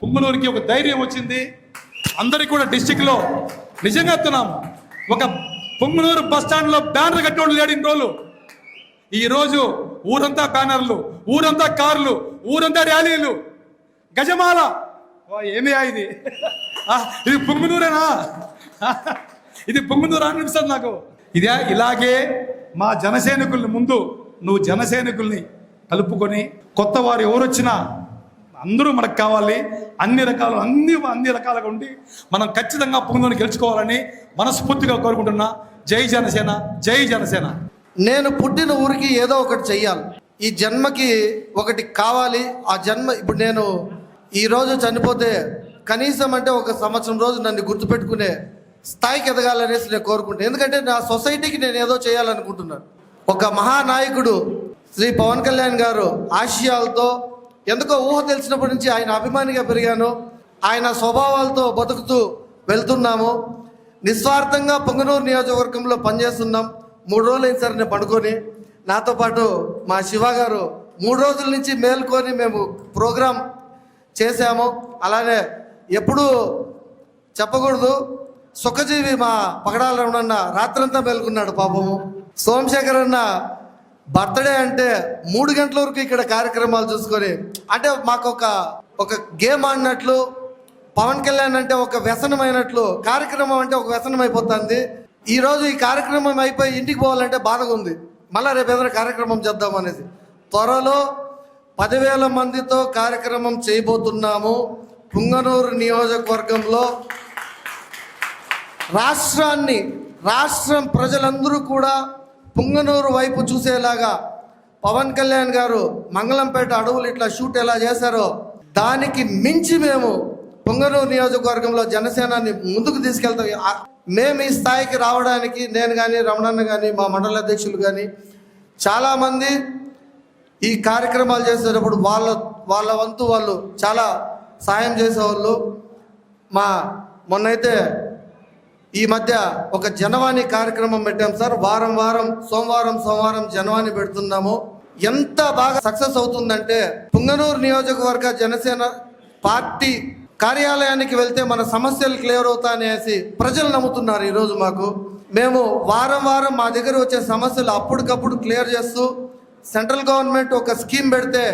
పుంగనూరుకి ఒక ధైర్యం వచ్చింది. అందరికీ కూడా డిస్టిక్లో నిజంగా చెప్తున్నాం, ఒక పుంగనూరు బస్ స్టాండ్లో బ్యానర్ కట్టేవాళ్ళు లేడు ఇన్ని రోజులు. ఈరోజు ఊరంతా బ్యానర్లు, ఊరంతా కార్లు, ఊరంతా ర్యాలీలు, గజమాల. ఏమి ఇది ఇది పుంగనూరేనా? ఇది పుంగనూరు అనిపిస్తుంది నాకు. ఇదే ఇలాగే మా జనసైనికుల్ని ముందు నువ్వు జనసైనికుల్ని కలుపుకొని, కొత్త వారు ఎవరు వచ్చినా అందరూ మనకు కావాలి. అన్ని రకాలుగా ఉండి మనం ఖచ్చితంగా పుంగనూరుని గెలుచుకోవాలని మనస్ఫూర్తిగా కోరుకుంటున్నా. జై జనసేన, జై జనసేన. నేను పుట్టిన ఊరికి ఏదో ఒకటి చెయ్యాలి, ఈ జన్మకి ఒకటి కావాలి. ఆ జన్మ ఇప్పుడు నేను ఈరోజు చనిపోతే కనీసం అంటే ఒక సంవత్సరం రోజు నన్ను గుర్తుపెట్టుకునే స్థాయికి ఎదగాలనేసి నేను కోరుకుంటాను. ఎందుకంటే నా సొసైటీకి నేను ఏదో చేయాలనుకుంటున్నాను. ఒక మహానాయకుడు శ్రీ పవన్ కళ్యాణ్ గారు ఆశయాలతో ఎందుకో ఊహ తెలిసినప్పటి నుంచి ఆయన అభిమానిగా పెరిగాను. ఆయన స్వభావాలతో బతుకుతూ వెళ్తున్నాము. నిస్వార్థంగా పుంగనూరు నియోజకవర్గంలో పనిచేస్తున్నాం. 3 రోజులు అయింది సార్ నేను పండుకొని. నాతో పాటు మా శివ గారు 3 రోజుల నుంచి మేల్కొని మేము ప్రోగ్రాం చేశాము. అలానే ఎప్పుడూ చెప్పకూడదు, సుఖజీవి మా పగడాల రమణన్న రాత్రంతా మేల్కొన్నాడు పాపము. సోమశేఖర్ అన్న బర్త్డే అంటే 3 గంటల వరకు ఇక్కడ కార్యక్రమాలు చూసుకొని, అంటే మాకు ఒక గేమ్ ఆడినట్లు, పవన్ కళ్యాణ్ అంటే ఒక వ్యసనమైనట్లు, కార్యక్రమం అంటే ఒక వ్యసనం అయిపోతుంది. ఈరోజు ఈ కార్యక్రమం అయిపోయి ఇంటికి పోవాలంటే బాధగా ఉంది. మళ్ళీ రేపు ఏదైనా కార్యక్రమం చేద్దాం అనేసి. త్వరలో 10,000 మందితో కార్యక్రమం చేయబోతున్నాము. పుంగనూరు నియోజకవర్గంలో రాష్ట్రం ప్రజలందరూ కూడా పుంగనూరు వైపు చూసేలాగా పవన్ కళ్యాణ్ గారు మంగళంపేట అడవులు ఇట్లా షూట్ ఎలా చేశారో దానికి మించి మేము పుంగనూరు నియోజకవర్గంలో జనసేనాన్ని ముందుకు తీసుకెళ్తాం. మేము ఈ స్థాయికి రావడానికి నేను కానీ, రమణన్న కానీ, మా మండల అధ్యక్షులు కానీ చాలామంది ఈ కార్యక్రమాలు చేసేటప్పుడు వాళ్ళ వంతు వాళ్ళు చాలా సాయం చేసేవాళ్ళు. మొన్నైతే ఈ మధ్య ఒక జనవాణి కార్యక్రమం పెట్టాం సార్. వారం సోమవారం జనవాణి పెడుతున్నాము. ఎంత బాగా సక్సెస్ అవుతుందంటే పుంగనూరు నియోజకవర్గ జనసేన పార్టీ కార్యాలయానికి వెళ్తే మన సమస్యలు క్లియర్ అవుతాయనేసి ప్రజలు నమ్ముతున్నారు. ఈరోజు మేము వారం మా దగ్గర వచ్చే సమస్యలు అప్పటికప్పుడు క్లియర్ చేస్తూ, సెంట్రల్ గవర్నమెంట్ ఒక స్కీమ్ పెడితే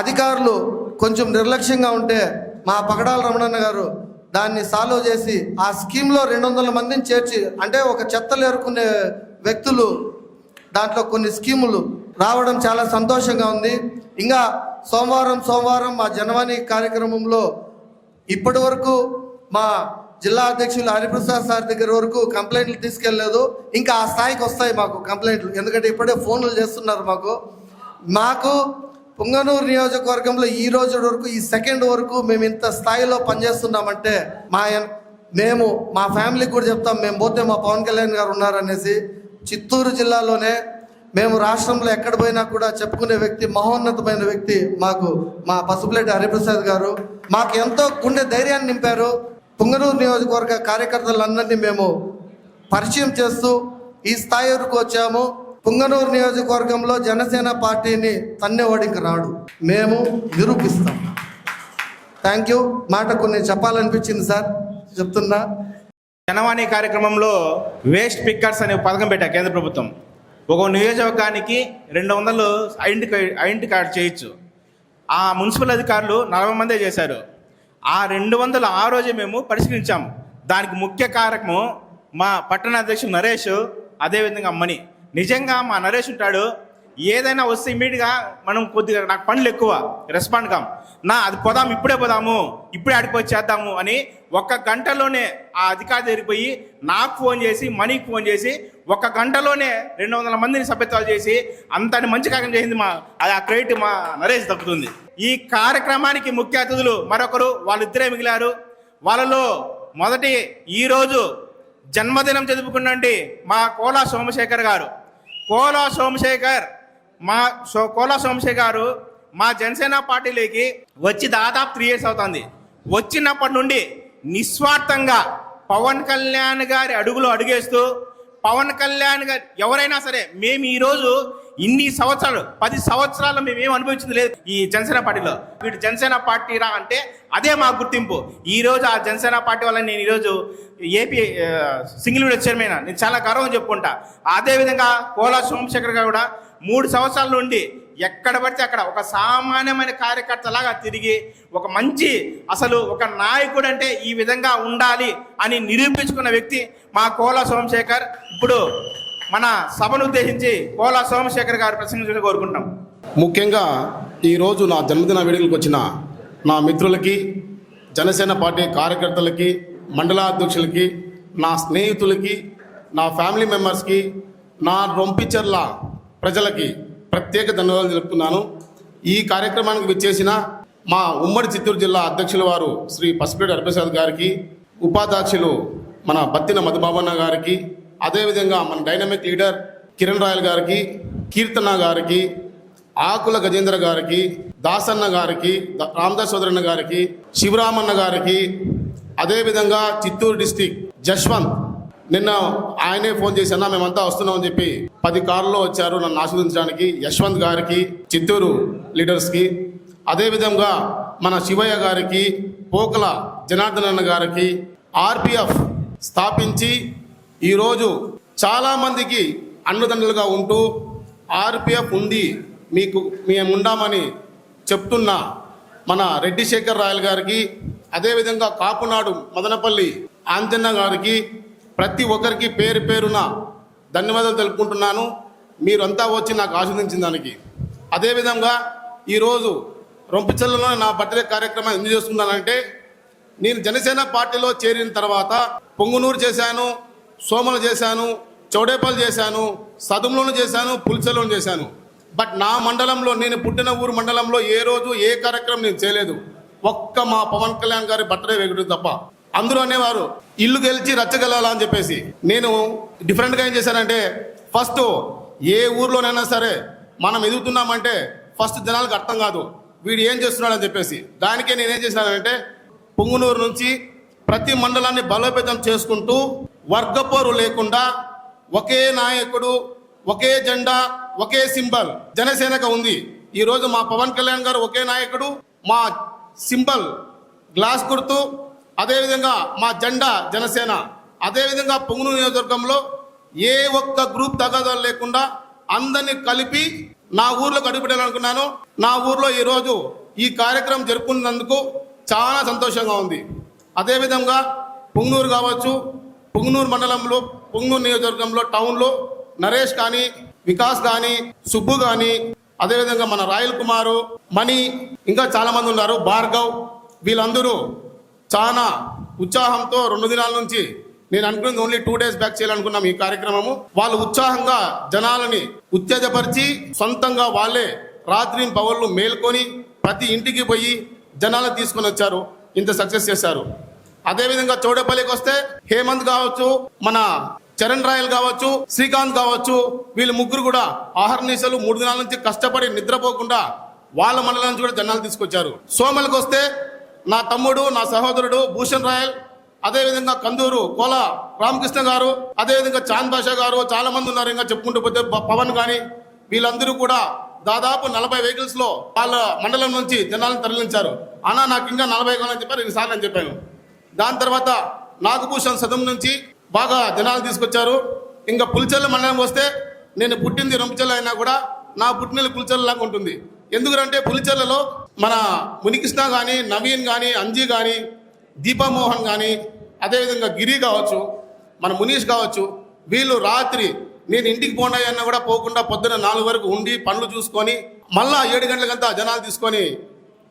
అధికారులు కొంచెం నిర్లక్ష్యంగా ఉంటే మా పగడాల రమణన్న గారు దాన్ని సాల్వ్ చేసి ఆ స్కీమ్లో 200 మందిని చేర్చి, అంటే ఒక చెత్తలు ఏరుకునే వ్యక్తులు దాంట్లో కొన్ని స్కీములు రావడం చాలా సంతోషంగా ఉంది. ఇంకా సోమవారం మా జనవాణి కార్యక్రమంలో ఇప్పటి వరకు మా జిల్లా అధ్యక్షులు హరిప్రసాద్ సార్ దగ్గర వరకు కంప్లైంట్లు తీసుకెళ్ళలేదు. ఇంకా ఆ స్థాయికి వస్తాయి మాకు కంప్లైంట్లు, ఎందుకంటే ఇప్పుడే ఫోన్లు చేస్తున్నారు మాకు పుంగనూరు నియోజకవర్గంలో ఈ రోజు వరకు, ఈ సెకండ్ వరకు మేము ఇంత స్థాయిలో పనిచేస్తున్నామంటే మేము మా ఫ్యామిలీకి కూడా చెప్తాం, మేము పోతే మా పవన్ కళ్యాణ్ గారు ఉన్నారనేసి. చిత్తూరు జిల్లాలోనే మేము రాష్ట్రంలో ఎక్కడ పోయినా కూడా చెప్పుకునే వ్యక్తి, మహోన్నతమైన వ్యక్తి మా పసుపులేటి హరిప్రసాద్ గారు మాకు ఎంతో గుండె ధైర్యాన్ని నింపారు. పుంగనూరు నియోజకవర్గ కార్యకర్తలందరినీ మేము పరిచయం చేస్తూ ఈ స్థాయి వరకు వచ్చాము. పుంగనూరు నియోజకవర్గంలో జనసేన పార్టీని తన్నేవాడు ఇంక రాడు, మేము నిరూపిస్తాం. Thank you. మాట కొన్ని చెప్పాలనిపించింది సార్, చెప్తున్నా. జనవాణి కార్యక్రమంలో వేస్ట్ పిక్కర్స్ అనే పథకం పెట్టా కేంద్ర ప్రభుత్వం. ఒక నియోజకవర్గానికి 200 ఐడెంటిటీ కార్డు చేయొచ్చు. ఆ మున్సిపల్ అధికారులు 40 మందే చేశారు. ఆ 200 ఆ రోజే మేము పరిష్కరించాము. దానికి ముఖ్య కారకము మా పట్టణ అధ్యక్షుడు నరేష్, అదేవిధంగా మణి. నిజంగా మా నరేష్ ఉంటాడు, ఏదైనా వస్తే ఇమీడియట్గా మనం కొద్దిగా నాకు పనులు ఎక్కువ రెస్పాండ్ కాం, అది పోదాము, ఇప్పుడే ఆడిపోయి చేద్దాము అని 1 గంటలోనే ఆ అధికారి దగ్గరికి పోయి నాకు ఫోన్ చేసి, మనీకి ఫోన్ చేసి 1 గంటలోనే 200 మందిని సభ్యత్వాలు చేసి అంతటి మంచి కార్యం చేసింది. ఆ క్రెడిట్ మా నరేష్ దక్కుతుంది. ఈ కార్యక్రమానికి ముఖ్య అతిథులు మరొకరు, వాళ్ళిద్దరే మిగిలారు. వాళ్ళలో మొదటి ఈరోజు జన్మదినం జరుపుకున్నటువంటి మా కోలా సోమశేఖర్ గారు. కోలా సోమశేఖర్ గారు మా జనసేన పార్టీలోకి వచ్చి దాదాపు 3 years అవుతుంది. వచ్చినప్పటి నుండి నిస్వార్థంగా పవన్ కళ్యాణ్ గారి అడుగులో అడుగేస్తూ, పవన్ కళ్యాణ్ గారు ఎవరైనా సరే, మేము ఈరోజు ఇన్ని సంవత్సరాలు 10 సంవత్సరాలు మేము ఏం అనుభవించింది లేదు ఈ జనసేన పార్టీలో. వీటి జనసేన పార్టీ రా అంటే అదే మా గుర్తింపు. ఈరోజు ఆ జనసేన పార్టీ వల్ల నేను ఈరోజు ఏపీ సింగిల్ విండో చైర్మన్, నేను చాలా గర్వం చెప్పుకుంటా. అదేవిధంగా కోలా సోమశేఖర్ గారు కూడా 3 సంవత్సరాల నుండి ఎక్కడ పడితే అక్కడ ఒక సామాన్యమైన కార్యకర్తలాగా తిరిగి ఒక మంచి, అసలు ఒక నాయకుడు అంటే ఈ విధంగా ఉండాలి అని నిరూపించుకున్న వ్యక్తి మా కోలా సోమశేఖర్. ఇప్పుడు మన సభను ఉద్దేశించి కోలా సోమశేఖర్ గారు ప్రసంగించాలని కోరుకుంటాం. ముఖ్యంగా ఈరోజు నా జన్మదిన వేడుకలకు వచ్చిన నా మిత్రులకి, జనసేన పార్టీ కార్యకర్తలకి, మండలాధ్యక్షులకి, నా స్నేహితులకి, నా ఫ్యామిలీ మెంబర్స్కి, నా రొంపిచర్ల ప్రజలకి ప్రత్యేక ధన్యవాదాలు తెలుపుతున్నాను. ఈ కార్యక్రమానికి విచ్చేసిన మా ఉమ్మడి చిత్తూరు జిల్లా అధ్యక్షుల వారు శ్రీ పసుపులేటి హరిప్రసాద్ గారికి, ఉపాధ్యక్షులు మన బత్తిన మధుబాబన్న గారికి, అదేవిధంగా మన డైనమిక్ లీడర్ కిరణ్ రాయల్ గారికి, కీర్తన గారికి, ఆకుల గజేంద్ర గారికి, దాసన్న గారికి, రామదాస్ సోదరన్న గారికి, శివరామన్న గారికి, అదేవిధంగా చిత్తూరు డిస్టిక్ జశ్వంత్, నిన్న ఆయనే ఫోన్ చేసి అన్నా మేమంతా వస్తున్నామని చెప్పి 10 కార్లలో వచ్చారు నన్ను ఆస్వాదించడానికి. యశ్వంత్ గారికి, చిత్తూరు లీడర్స్కి, అదేవిధంగా మన శివయ్య గారికి, పోకల జనార్దనన్న గారికి, ఆర్పిఎఫ్ స్థాపించి ఈరోజు చాలామందికి అండదండలుగా ఉంటూ ఆర్పిఎఫ్ ఉంది మేము ఉండామని చెప్తున్న మన రెడ్డి శేఖర్ రాయల్ గారికి, అదేవిధంగా కాపునాడు మదనపల్లి ఆంజన్న గారికి, ప్రతి ఒక్కరికి పేరున ధన్యవాదాలు తెలుపుకుంటున్నాను. మీరంతా వచ్చి నాకు ఆశీర్వదించిన దానికి. అదేవిధంగా ఈరోజు రొంపిచెర్లలో నా బర్త్డే కార్యక్రమం ఎందుకు చేస్తున్నానంటే, నేను జనసేన పార్టీలో చేరిన తర్వాత పొంగునూరు చేశాను, సోమలు చేశాను, చౌడేపల్లి చేశాను, సదుములను చేశాను, పులిచెర్లను చేశాను. బట్ నా మండలంలో, నేను పుట్టిన ఊరు మండలంలో ఏ రోజు ఏ కార్యక్రమం నేను చేయలేదు. ఒక్క మా పవన్ కళ్యాణ్ గారి బర్త్డే వేయడం తప్ప. అందరూ అనేవారు ఇల్లు గెలిచి రచ్చగెలాలా అని చెప్పేసి. నేను డిఫరెంట్గా ఏం చేశానంటే, ఫస్ట్ ఏ ఊర్లోనైనా సరే మనం ఎదుగుతున్నామంటే ఫస్ట్ జనాలకు అర్థం కాదు వీడు ఏం చేస్తున్నాడని చెప్పేసి. దానికే నేనేం చేశానంటే, పొంగునూరు నుంచి ప్రతి మండలాన్ని బలోపేతం చేసుకుంటూ వర్గపోరు లేకుండా ఒకే నాయకుడు, ఒకే జెండా, ఒకే సింబల్ జనసేనకు ఉంది. ఈరోజు మా పవన్ కళ్యాణ్ గారు ఒకే నాయకుడు, మా సింబల్ గ్లాస్ గుర్తు, అదేవిధంగా మా జెండా జనసేన. అదేవిధంగా పొంగునూరు నియోజకవర్గంలో ఏ ఒక్క గ్రూప్ తగాదాలు లేకుండా అందరినీ కలిపి నా ఊర్లోకి అడుగుపెట్టాలనుకున్నాను. నా ఊర్లో ఈరోజు ఈ కార్యక్రమం జరుపుకున్నందుకు చాలా సంతోషంగా ఉంది. అదేవిధంగా పొంగునూరు కావచ్చు, పొంగునూరు మండలంలో, పొంగునూరు నియోజకవర్గంలో టౌన్లో నరేష్ కానీ, వికాస్ కానీ, సుబ్బు కానీ, అదేవిధంగా మన రాయల్ కుమారు, మణి, ఇంకా చాలా మంది ఉన్నారు, భార్గవ్, వీళ్ళందరూ చాలా ఉత్సాహంతో 2 దినాల నుంచి, నేను అనుకున్నది ఓన్లీ 2 days బ్యాక్ చేయాలనుకున్నాం ఈ కార్యక్రమము. వాళ్ళు ఉత్సాహంగా జనాలని ఉత్తేజపరిచి సొంతంగా వాళ్ళే రాత్రి పవర్లు మేల్కొని ప్రతి ఇంటికి పోయి జనాలను తీసుకొని వచ్చారు, ఇంత సక్సెస్ చేశారు. అదేవిధంగా చౌడేపల్లికి వస్తే హేమంత్ కావచ్చు, మన చరణ్ రాయల్ కావచ్చు, శ్రీకాంత్ కావచ్చు, వీళ్ళు ముగ్గురు కూడా ఆహర్నిశలు 3 దినాల నుంచి కష్టపడి నిద్రపోకుండా వాళ్ళ మండలం నుంచి కూడా జనాలు తీసుకొచ్చారు. సోమలకు వస్తే నా తమ్ముడు, నా సహోదరుడు భూషణ్ రాయల్, అదేవిధంగా కందూరు కోల రామకృష్ణ గారు, అదేవిధంగా చాంద్ బాషా గారు, చాలా మంది ఉన్నారు. ఇంకా చెప్పుకుంటూ పోతే పవన్ కానీ, వీళ్ళందరూ కూడా దాదాపు 40 వెహికల్స్ లో వాళ్ళ మండలం నుంచి జనాలను తరలించారు. అన్నా నాకు ఇంకా 40 కావాలని చెప్పారు, 2 సార్లు అని చెప్పాను. దాని తర్వాత నాగభూషణ్ సదం నుంచి బాగా జనాలు తీసుకొచ్చారు. ఇంకా పులిచెర్ల మండలం వస్తే, నేను పుట్టింది రొంపిచెర్ల అయినా కూడా నా పుట్టినది పులిచెర్ల లాగా ఉంటుంది. ఎందుకంటే పులిచెర్లలో మన మునికృష్ణ కానీ, నవీన్ కానీ, అంజీ కానీ, దీపామోహన్ కానీ, అదేవిధంగా గిరి కావచ్చు, మన మునీష్ కావచ్చు, వీళ్ళు రాత్రి నేను ఇంటికి పోండి అన్నా కూడా పోకుండా పొద్దున 4 వరకు ఉండి పనులు చూసుకొని మళ్ళా 7 గంటలకంతా జనాలు తీసుకొని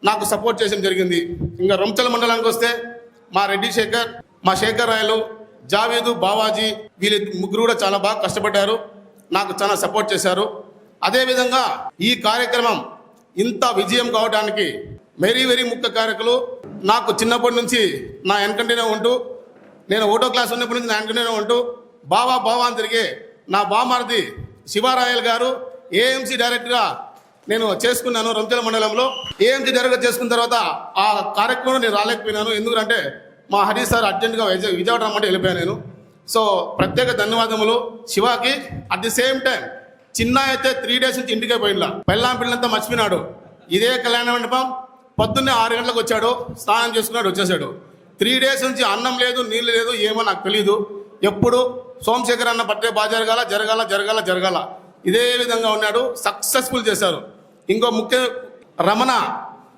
నాకు సపోర్ట్ చేయడం జరిగింది. ఇంకా రొంపిచెర్ల మండలానికి వస్తే మా రెడ్డి శేఖర్, మా శేఖర్ రాయలు, జావేదు, బావాజీ, వీళ్ళు ముగ్గురు కూడా చాలా బాగా కష్టపడ్డారు, నాకు చాలా సపోర్ట్ చేశారు. అదేవిధంగా ఈ కార్యక్రమం ఇంత విజయం కావడానికి వెరీ ముఖ్య కార్యకులు నాకు చిన్నప్పటి నుంచి నా వెనకంటేనే ఉంటూ, నేను 1వ క్లాస్ ఉన్నప్పటి నుంచి నా వెనకంటేనే ఉంటూ బావా అని తిరిగే నా బామారది శివారాయల్ గారు ఏఎంసీ డైరెక్టర్గా నేను చేసుకున్నాను. రొంపిచెర్ల మండలంలో ఏఎంసీ డైరెక్టర్ చేసుకున్న తర్వాత ఆ కార్యక్రమంలో నేను రాలేకపోయినాను. ఎందుకంటే మా హరీష్ సార్ అర్జెంటుగా విజయవాడ రమ్మంటే వెళ్ళిపోయాను నేను. సో ప్రత్యేక ధన్యవాదములు శివాకి. అట్ ది సేమ్ టైం చిన్న అయితే 3 days నుంచి ఇంటికే పోయినా, పెళ్ళాం పిల్లంతా మర్చిపోయినాడు. ఇదే కళ్యాణ మండపం పొద్దున్నే 6 గంటలకు వచ్చాడు, స్నానం చేసుకున్నాడు, వచ్చేసాడు. 3 days నుంచి అన్నం లేదు, నీళ్ళు లేదు, ఏమో నాకు తెలీదు. ఎప్పుడు సోమశేఖర్ అన్న బర్త్డే బాగా జరగాల ఇదే విధంగా ఉన్నాడు. సక్సెస్ఫుల్ చేశారు. ఇంకో ముఖ్య రమణ,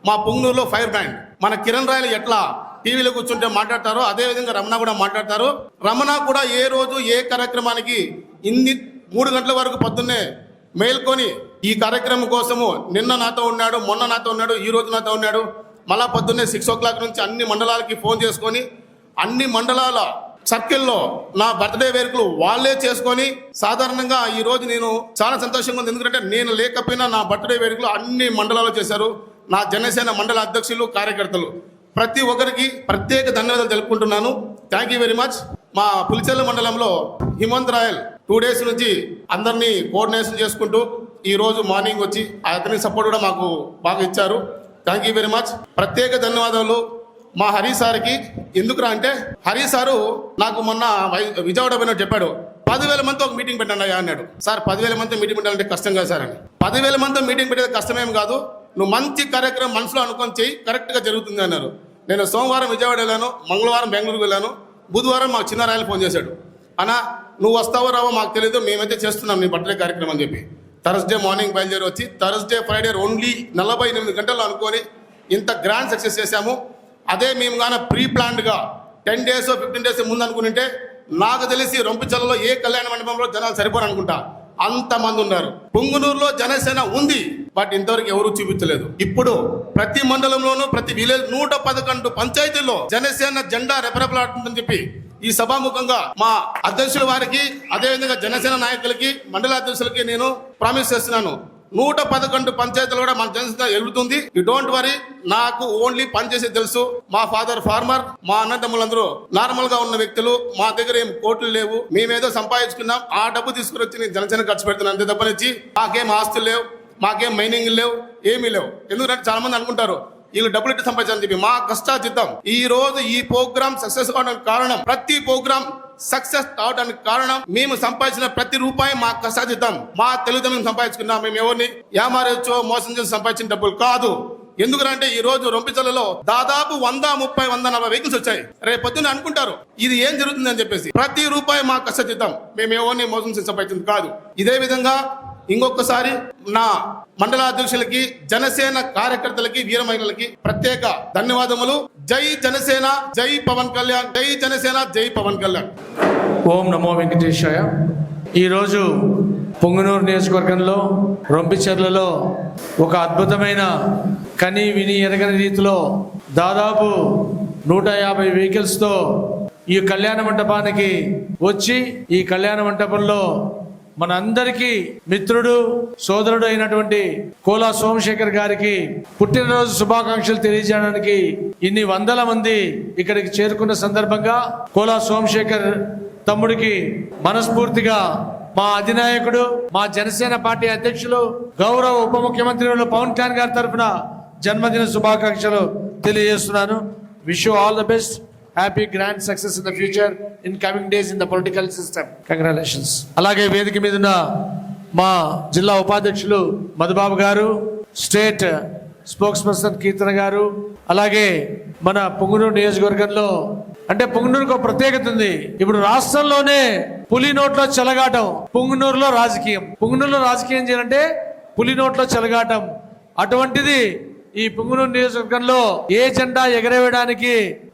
మా పొంగునూరులో ఫైర్ బ్రాండ్, మన కిరణ్ రాయలు ఎట్లా టీవీలో కూర్చుంటే మాట్లాడతారో అదేవిధంగా రమణ కూడా మాట్లాడతారు. రమణ కూడా ఏ రోజు ఏ కార్యక్రమానికి 3 గంటల వరకు పొద్దున్నే మేల్కొని ఈ కార్యక్రమం కోసము నిన్న నాతో ఉన్నాడు, మొన్న నాతో ఉన్నాడు, ఈ రోజు నాతో ఉన్నాడు. మళ్ళా పొద్దున్నే 6 o'clock నుంచి అన్ని మండలాలకి ఫోన్ చేసుకొని అన్ని మండలాల సర్కిల్లో నా బర్త్డే వేడుకలు వాళ్ళే చేసుకొని, సాధారణంగా ఈ రోజు నేను చాలా సంతోషంగా ఉంది. ఎందుకంటే నేను లేకపోయినా నా బర్త్డే వేడుకలు అన్ని మండలాలు చేశారు. నా జనసేన మండల అధ్యక్షులు, కార్యకర్తలు ప్రతి ఒక్కరికి ప్రత్యేక ధన్యవాదాలు తెలుపుకుంటున్నాను. Thank you very much. మా పులిచెర్ల మండలంలో హిమంత్ రాయల్ 2 days నుంచి అందరినీ కోఆర్డినేషన్ చేసుకుంటూ ఈ రోజు మార్నింగ్ వచ్చి అతని సపోర్ట్ కూడా మాకు బాగా ఇచ్చారు. Thank you very much. ప్రత్యేక ధన్యవాదాలు మా హరీష్ సార్కి. ఎందుకురా అంటే, హరీష్ సారు నాకు మొన్న విజయవాడ పోయినట్టు చెప్పాడు, 10,000 మందితో ఒక మీటింగ్ పెట్టండి అయ్యా అన్నాడు. సార్ 10,000 మందితో మీటింగ్ పెట్టాలంటే కష్టం కదా సార్ అని. 10,000 మందితో మీటింగ్ పెట్టేది కష్టమేం కాదు, నువ్వు మంచి కార్యక్రమం మనసులో అనుకొని చెయ్యి, కరెక్ట్గా జరుగుతుంది అన్నారు. నేను సోమవారం విజయవాడ వెళ్ళాను, మంగళవారం బెంగళూరుకు వెళ్ళాను, బుధవారం మాకు చిన్న రాయలు ఫోన్ చేశాడు, అన్నా నువ్వు వస్తావో రావో మాకు తెలియదు, మేమైతే చేస్తున్నాం నీ బర్త్డే కార్యక్రమం అని చెప్పి. థర్స్డే మార్నింగ్ బయలుదేరి వచ్చి థర్స్డే ఫ్రైడే ఓన్లీ 48 గంటలు అనుకొని ఇంత గ్రాండ్ సక్సెస్ చేశాము. అదే మేము కానీ ప్రీ ప్లాన్డ్గా 10 days 15 days ముందు అనుకుంటే నాకు తెలిసి రొంపిచెర్లలో ఏ కళ్యాణ మండపంలో జనాలు సరిపోరు అనుకుంటా. అంతమంది ఉన్నారు. పుంగనూరులో జనసేన ఉంది, బట్ ఇంతవరకు ఎవరు చూపించలేదు. ఇప్పుడు ప్రతి మండలంలోనూ ప్రతి విలేజ్ 111 పంచాయతీల్లో జనసేన జెండా రెపరెపలాడుతుందని చెప్పి ఈ సభాముఖంగా మా అధ్యక్షుల వారికి, అదేవిధంగా జనసేన నాయకులకి, మండల అధ్యక్షులకి నేను ప్రామిస్ చేస్తున్నాను. 111 పంచాయతీలు కూడా మన జనసేన ఎగురుతుంది. You don't worry. నాకు ఓన్లీ పనిచేసేది తెలుసు. మా ఫాదర్ ఫార్మర్, మా అన్నదమ్ములందరూ నార్మల్ గా ఉన్న వ్యక్తులు. మా దగ్గర ఏం కోట్లు లేవు, మేమేదో సంపాదించుకున్నాం, ఆ డబ్బు తీసుకుని వచ్చి నేను జనసేన ఖర్చు పెడుతున్నాను అంతే తప్పనిచ్చి మాకేం ఆస్తులు లేవు, మాకేం మైనింగ్ లేవు, ఏమీ లేవు. ఎందుకంటే చాలా మంది అనుకుంటారు వీళ్ళు డబ్బులు ఇట్టి సంపాదించాలని చెప్పి. మా కష్టాజితం ఈ రోజు ఈ ప్రోగ్రామ్ సక్సెస్ అవడానికి కారణం, ప్రతి ప్రోగ్రామ్ సక్సెస్ అవడానికి కారణం మేము సంపాదించిన ప్రతి రూపాయి మా కష్టాజితం, మా తెలుగుదనం సంపాదించుకున్నాం. మేము ఎవరిని యామారేచ్చో మోసం చేసి సంపాదించిన డబ్బులు కాదు. ఎందుకంటే ఈ రోజు రొంపిచర్లలో దాదాపు 130-140 వెహికల్స్ వచ్చాయి. రేపు పొద్దున్న అనుకుంటారు ఇది ఏం జరుగుతుంది అని చెప్పేసి. ప్రతి రూపాయి మా కష్టాజితం, మేము ఎవరిని మోసం చేసి సంపాదించింది కాదు. ఇదే విధంగా ఇంకొకసారి నా మండల అధ్యక్షులకి, జనసేన కార్యకర్తలకి, వీర మహిళలకి ప్రత్యేక ధన్యవాదములు. జై జనసేన, జై పవన్ కళ్యాణ్, జై జనసేన, జై పవన్ కళ్యాణ్. ఓం నమో వెంకటేశాయ. ఈరోజు పొంగనూరు నియోజకవర్గంలో రొంపిచెర్లలో ఒక అద్భుతమైన కని విని ఎరగని రీతిలో దాదాపు 150 వెహికల్స్తో ఈ కళ్యాణ మంటపానికి వచ్చి, ఈ కళ్యాణ మంటపంలో మన అందరికీ మిత్రుడు, సోదరుడు అయినటువంటి కోలా సోమశేఖర్ గారికి పుట్టినరోజు శుభాకాంక్షలు తెలియజేయడానికి ఇన్ని వందల మంది ఇక్కడికి చేరుకున్న సందర్భంగా కోలా సోమశేఖర్ తమ్ముడికి మనస్ఫూర్తిగా మా అధినాయకుడు, మా జనసేన పార్టీ అధ్యక్షులు, గౌరవ ఉప ముఖ్యమంత్రి పవన్ కళ్యాణ్ గారి తరఫున జన్మదిన శుభాకాంక్షలు తెలియజేస్తున్నాను. Wish you all the best. Happy grand success in the future in coming days in the political system. Congratulations. అలాగే వేదిక మీద ఉన్న మా జిల్లా ఉపాధ్యక్షులు మధుబాబు గారు, స్టేట్ స్పోక్స్ పర్సన్ కీర్తన గారు, అలాగే మన పొంగనూరు నియోజకవర్గంలో అంటే పొంగనూరుకు ఒక ప్రత్యేకత ఉంది. ఇప్పుడు రాష్ట్రంలోనే పులి నోట్లో చెలగాటం, పొంగనూరులో రాజకీయం. పొంగనూరులో రాజకీయం చేయాలంటే పులి నోట్లో చెలగాటం. అటువంటిది ఈ పొంగనూరు నియోజకవర్గంలో ఏ జెండా ఎగరవేయడానికి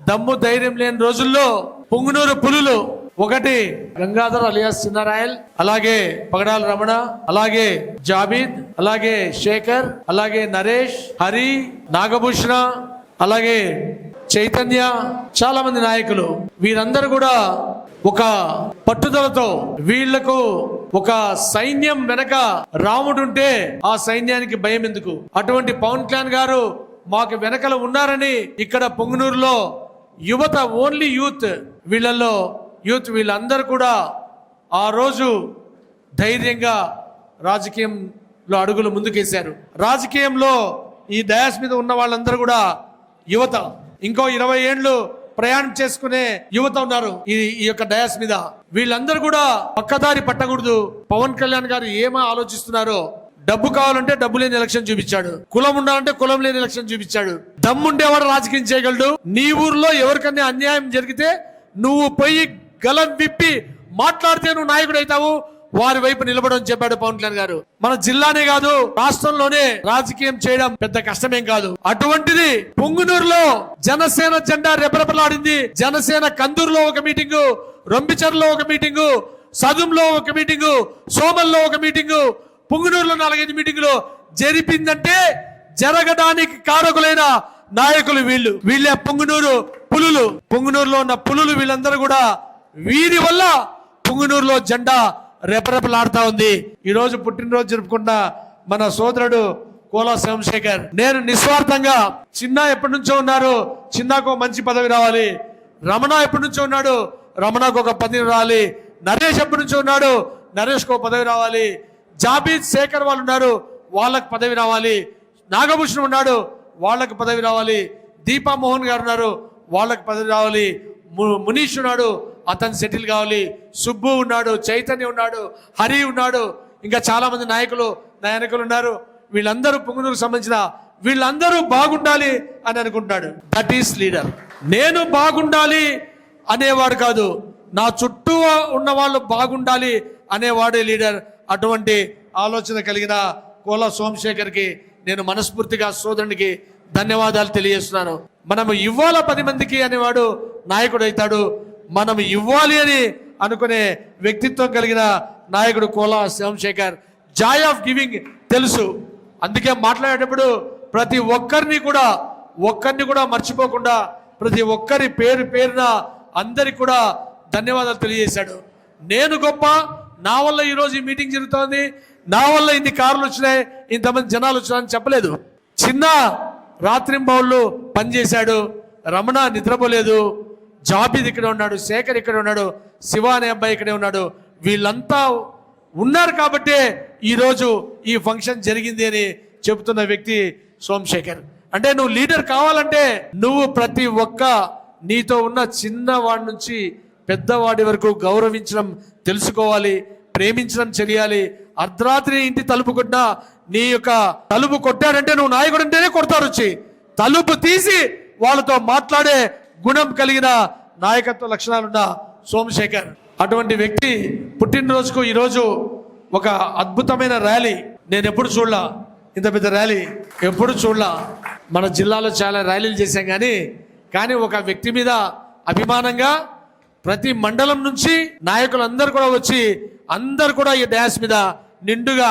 దమ్ము ధైర్యం లేని రోజుల్లో పొంగనూరు పులులు ఒకటి గంగాధర్ అలియాస్ చిన్నరాయల్, అలాగే పగడాల రమణ, అలాగే జాబీద్, అలాగే శేఖర్, అలాగే నరేష్, హరి, నాగభూషణ, అలాగే చైతన్య, చాలా మంది నాయకులు. వీరందరూ కూడా ఒక పట్టుదలతో, వీళ్లకు ఒక సైన్యం వెనక రాముడుంటే ఆ సైన్యానికి భయం ఎందుకు? అటువంటి పవన్ కళ్యాణ్ గారు మాకు వెనకల ఉన్నారని ఇక్కడ పొంగనూరులో యువత, ఓన్లీ యూత్, వీళ్ళల్లో యూత్ వీళ్ళందరూ కూడా ఆ రోజు ధైర్యంగా రాజకీయంలో అడుగులు ముందుకేశారు. రాజకీయంలో ఈ డయాస్ మీద ఉన్న వాళ్ళందరూ కూడా యువత. ఇంకో 20 ఏళ్ళు ప్రయాణం చేసుకునే యువత ఉన్నారు ఈ యొక్క డయాస్ మీద. వీళ్ళందరూ కూడా పక్కదారి పట్టకూడదు. పవన్ కళ్యాణ్ గారు ఏమో ఆలోచిస్తున్నారో, డబ్బు కావాలంటే డబ్బు లేని ఎలక్షన్ చూపించాడు, కులం ఉండాలంటే కులం లేని ఎలక్షన్ చూపించాడు. దమ్ముండేవాడు రాజకీయం చేయగలడు. నీ ఊర్లో ఎవరికన్నా అన్యాయం జరిగితే నువ్వు పోయి గలం విప్పి మాట్లాడితే నువ్వు నాయకుడు అవుతావు, వారి వైపు నిలబడని చెప్పాడు పవన్ కళ్యాణ్ గారు. మన జిల్లానే కాదు, రాష్ట్రంలోనే రాజకీయం చేయడం పెద్ద కష్టమేం కాదు. అటువంటిది పొంగనూరులో జనసేన జెండా రెపరెపలాడింది. జనసేన కందూరులో ఒక మీటింగు, రొంపిచెర్లో ఒక మీటింగు, సదుంలో ఒక మీటింగు, సోమల్లో ఒక మీటింగు, పొంగనూరులో 4-5 మీటింగులు జరిపిందంటే జరగడానికి కారకులైన నాయకులు వీళ్ళు. వీళ్ళే పొంగనూరు పులులు. పొంగనూరులో ఉన్న పులులు వీళ్ళందరూ కూడా, వీరి వల్ల పొంగనూరులో జెండా రెపరెపలాడుతా ఉంది. ఈ రోజు పుట్టినరోజు జరుపుకున్న మన సోదరుడు కోలా సోమశేఖర్, నేను నిస్వార్థంగా, చిన్న ఎప్పటి నుంచో ఉన్నారు, చిన్నకు మంచి పదవి రావాలి. రమణ ఎప్పటి నుంచో ఉన్నాడు, రమణకు ఒక పదవి రావాలి. నరేష్ ఎప్పటి నుంచో ఉన్నాడు, నరేష్కు ఒక పదవి రావాలి. జాబీద్, శేఖర్ వాళ్ళు ఉన్నారు, వాళ్ళకు పదవి రావాలి. నాగభూషణ్ ఉన్నాడు, వాళ్ళకు పదవి రావాలి. దీపా మోహన్ గారు ఉన్నారు, వాళ్ళకు పదవి రావాలి. మునీష్ ఉన్నాడు, అతను సెటిల్ కావాలి. సుబ్బు ఉన్నాడు, చైతన్య ఉన్నాడు, హరి ఉన్నాడు, ఇంకా చాలా మంది నాయకులు ఉన్నారు. వీళ్ళందరూ పొంగనూరుకు సంబంధించిన వీళ్ళందరూ బాగుండాలి అని అనుకుంటున్నాడు. That is leader. నేను బాగుండాలి అనేవాడు కాదు, నా చుట్టూ ఉన్న వాళ్ళు బాగుండాలి అనేవాడే లీడర్. అటువంటి ఆలోచన కలిగిన కోలా సోమశేఖర్కి నేను మనస్ఫూర్తిగా సోదరునికి ధన్యవాదాలు తెలియజేస్తున్నాను. మనం ఇవ్వాల 10 మందికి అనేవాడు నాయకుడు అవుతాడు. మనం ఇవ్వాలి అని అనుకునే వ్యక్తిత్వం కలిగిన నాయకుడు Kola Somasekhar joy of giving తెలుసు. అందుకే మాట్లాడేటప్పుడు ప్రతి ఒక్కరిని కూడా మర్చిపోకుండా ప్రతి ఒక్కరి పేరున అందరికి కూడా ధన్యవాదాలు తెలియజేశాడు. నేను గొప్ప, నా వల్ల ఈరోజు ఈ మీటింగ్ జరుగుతోంది, నా వల్ల ఇన్ని కార్లు వచ్చినాయి, ఇంతమంది జనాలు వచ్చినారని చెప్పలేదు. చిన్న రాత్రింబౌళ్ళు పనిచేశాడు, రమణ నిద్రపోలేదు, జాబిద్ ఇక్కడ ఉన్నాడు, శేఖర్ ఇక్కడ ఉన్నాడు, శివ అనే అబ్బాయి ఇక్కడే ఉన్నాడు. వీళ్ళంతా ఉన్నారు కాబట్టే ఈరోజు ఈ ఫంక్షన్ జరిగింది అని చెబుతున్న వ్యక్తి సోమశేఖర్. అంటే నువ్వు లీడర్ కావాలంటే నువ్వు ప్రతి ఒక్క నీతో ఉన్న చిన్నవాడి నుంచి పెద్దవాడి వరకు గౌరవించడం తెలుసుకోవాలి, ప్రేమించడం తెలియాలి. అర్ధరాత్రి ఇంటి తలుపు కొట్టినా నీ యొక్క తలుపు కొట్టాడంటే నువ్వు నాయకుడు అంటేనే కొడతారు వచ్చి. తలుపు తీసి వాళ్ళతో మాట్లాడే గుణం కలిగిన నాయకత్వ లక్షణాలున్న సోమశేఖర్ అటువంటి వ్యక్తి పుట్టినరోజుకు ఈరోజు ఒక అద్భుతమైన ర్యాలీ. నేను ఎప్పుడు చూడలా, ఇంత పెద్ద ర్యాలీ ఎప్పుడు చూడలా. మన జిల్లాలో చాలా ర్యాలీలు చేశాం కానీ ఒక వ్యక్తి మీద అభిమానంగా ప్రతి మండలం నుంచి నాయకులందరూ కూడా వచ్చి అందరు కూడా ఈ డ్యాన్స్ మీద నిండుగా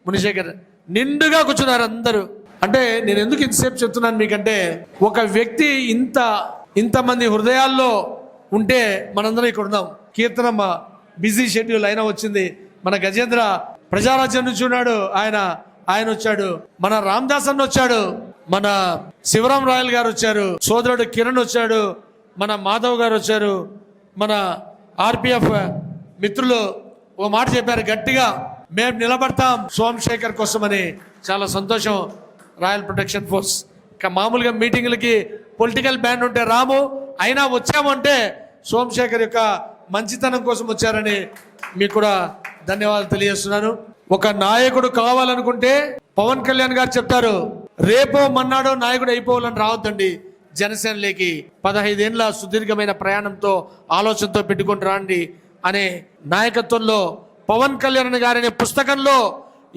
మునిశేఖర్ నిండుగా కూర్చున్నారు అందరూ. అంటే నేను ఎందుకు ఇంతసేపు చెప్తున్నాను మీకంటే, ఒక వ్యక్తి ఇంతమంది హృదయాల్లో ఉంటే మనందరం ఇక్కడ ఉన్నాం. కీర్తనమ్మ బిజీ షెడ్యూల్ అయినా వచ్చింది, మన గజేంద్ర ప్రజారాజ్యం నుంచి ఉన్నాడు, ఆయన వచ్చాడు, మన రామదాస్ అన్న వచ్చాడు, మన శివరాం రాయల్ గారు వచ్చారు, సోదరుడు కిరణ్ వచ్చాడు, మన మాధవ్ గారు వచ్చారు, మన ఆర్పిఎఫ్ మిత్రులు ఓ మాట చెప్పారు గట్టిగా, మేము నిలబడతాం సోమశేఖర్ కోసమని. చాలా సంతోషం. రాయల్ ప్రొటెక్షన్ ఫోర్స్ మామూలుగా మీటింగ్లకి పొలిటికల్ బ్యాండ్ ఉంటే రాము, అయినా వచ్చామంటే సోమశేఖర్ యొక్క మంచితనం కోసం వచ్చారని మీకు కూడా ధన్యవాదాలు తెలియజేస్తున్నాను. ఒక నాయకుడు కావాలనుకుంటే పవన్ కళ్యాణ్ గారు చెప్తారు, రేపో మన్నాడో నాయకుడు అయిపోవాలని రావద్దండి జనసేనలోకి. 15 ఏళ్ళ సుదీర్ఘమైన ప్రయాణంతో ఆలోచనతో పెట్టుకుని రాండి అనే నాయకత్వంలో పవన్ కళ్యాణ్ గారి పుస్తకంలో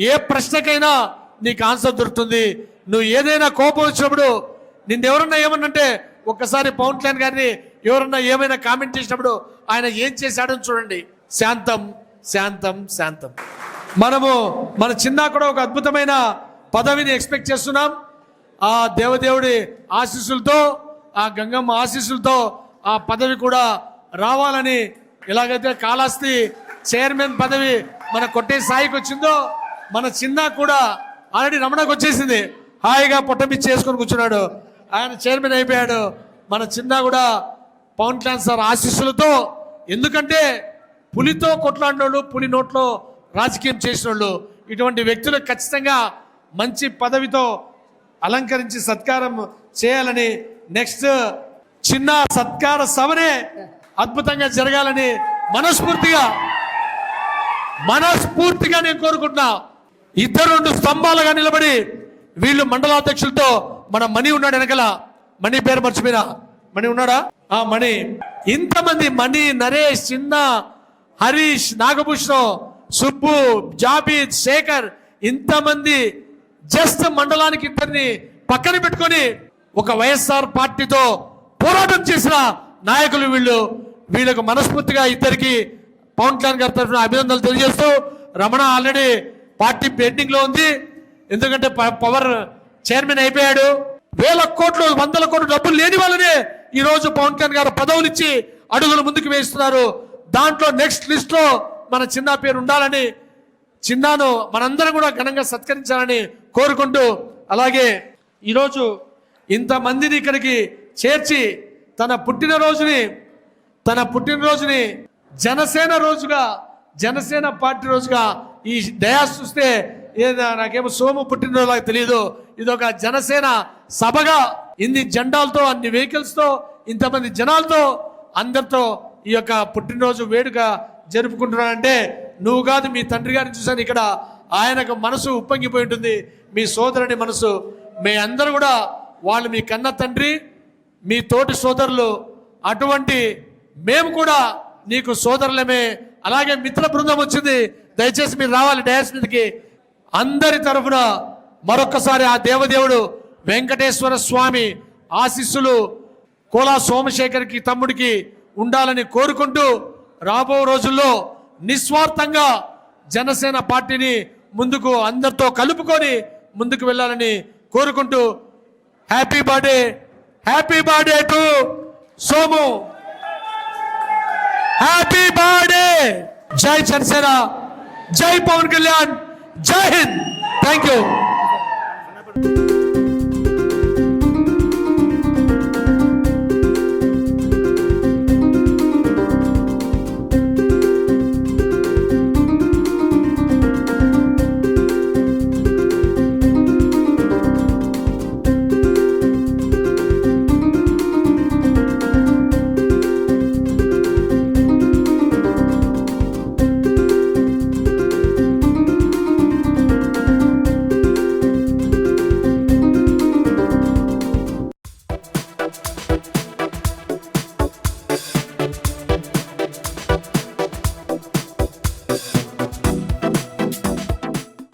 ఏ ప్రశ్నకైనా నీకు ఆన్సర్ దొరుకుతుంది. నువ్వు ఏదైనా కోపం వచ్చినప్పుడు నిన్నెవరన్నా ఏమన్నంటే ఒక్కసారి పవన్ కళ్యాణ్ గారిని ఎవరన్నా ఏమైనా కామెంట్ చేసినప్పుడు ఆయన ఏం చేశాడని చూడండి. శాంతం శాంతం శాంతం. మన చిన్న కూడా ఒక అద్భుతమైన పదవిని ఎక్స్పెక్ట్ చేస్తున్నాం. ఆ దేవదేవుడి ఆశీస్సులతో, ఆ గంగమ్మ ఆశీస్సులతో ఆ పదవి కూడా రావాలని, ఎలాగైతే కాళహస్తి చైర్మన్ పదవి మన కొట్టే స్థాయికి వచ్చిందో మన చిన్న కూడా ఆల్రెడీ రమణకు వచ్చేసింది, హాయిగా పొట్టమిచ్చి చేసుకొని కూర్చున్నాడు, ఆయన చైర్మన్ అయిపోయాడు. మన చిన్న కూడా పవన్ కళ్యాణ్ సార్ ఆశీస్సులతో, ఎందుకంటే పులితో కొట్లాడినోళ్ళు, పులి నోట్లో రాజకీయం చేసిన వాళ్ళు, ఇటువంటి వ్యక్తులు ఖచ్చితంగా మంచి పదవితో అలంకరించి సత్కారం చేయాలని, నెక్స్ట్ చిన్న సత్కార సభనే అద్భుతంగా జరగాలని మనస్ఫూర్తిగా నేను కోరుకుంటున్నా. 2 స్తంభాలుగా నిలబడి వీళ్ళు మండలాధ్యక్షులతో, మన మణి ఉన్నాడు వెనకల, మణి పేరు మర్చిపోయినా, మణి ఉన్నాడా? ఆ మణి, ఇంతమంది మణి, నరేష్, చిన్న, హరీష్, నాగభూషణం, సుబ్బు, జాబిద్, శేఖర్, ఇంతమంది జస్ట్ మండలానికి 2 పక్కన పెట్టుకొని ఒక వైఎస్ఆర్ పార్టీతో పోరాటం చేసిన నాయకులు వీళ్ళకు మనస్ఫూర్తిగా 2కి పవన్ కళ్యాణ్ గారి తరఫున అభినందనలు తెలియజేస్తూ, రమణ ఆల్రెడీ పార్టీ పెండింగ్ లో ఉంది, ఎందుకంటే పవర్ చైర్మన్ అయిపోయాడు. 1,000 కోట్లు 100 కోట్లు డబ్బులు లేని వాళ్ళనే ఈ రోజు పవన్ కళ్యాణ్ గారు పదవులు ఇచ్చి అడుగులు ముందుకు వేస్తున్నారు. దాంట్లో నెక్స్ట్ లిస్ట్ లో మన చిన్న పేరు ఉండాలని, చిన్నాను మనందరం కూడా ఘనంగా సత్కరించాలని కోరుకుంటూ, అలాగే ఈరోజు ఇంతమందిని ఇక్కడికి చేర్చి తన పుట్టినరోజుని జనసేన పార్టీ రోజుగా ఈ డయాస్ చూస్తే నాకేమో సోము పుట్టినరోజులాగా తెలియదు, ఇది ఒక జనసేన సభగా ఇన్ని జెండాలతో, అన్ని వెహికల్స్తో, ఇంతమంది జనాలతో అందరితో ఈ యొక్క పుట్టినరోజు వేడుక జరుపుకుంటున్నానంటే నువ్వు కాదు, మీ తండ్రి గారిని చూశాను ఇక్కడ, ఆయనకు మనసు ఉప్పొంగిపోయి ఉంటుంది, మీ సోదరుని మనసు. మీ అందరూ కూడా వాళ్ళు మీ కన్న తండ్రి, మీ తోటి సోదరులు, అటువంటి మేము కూడా నీకు సోదరులమే. అలాగే మిత్ర బృందం వచ్చింది, దయచేసి మీరు రావాలి డయాస్ మీదకి. అందరి తరఫున మరొక్కసారి ఆ దేవదేవుడు వెంకటేశ్వర స్వామి ఆశీస్సులు కోలా సోమశేఖర్కి తమ్ముడికి ఉండాలని కోరుకుంటూ, రాబో రోజుల్లో నిస్వార్థంగా జనసేన పార్టీని ముందుకు అందరితో కలుపుకొని ముందుకు వెళ్ళాలని కోరుకుంటూ happy birthday to Somu, happy birthday. జై జనసేన, జై పవన్ కళ్యాణ్, జై హింద్. Thank you.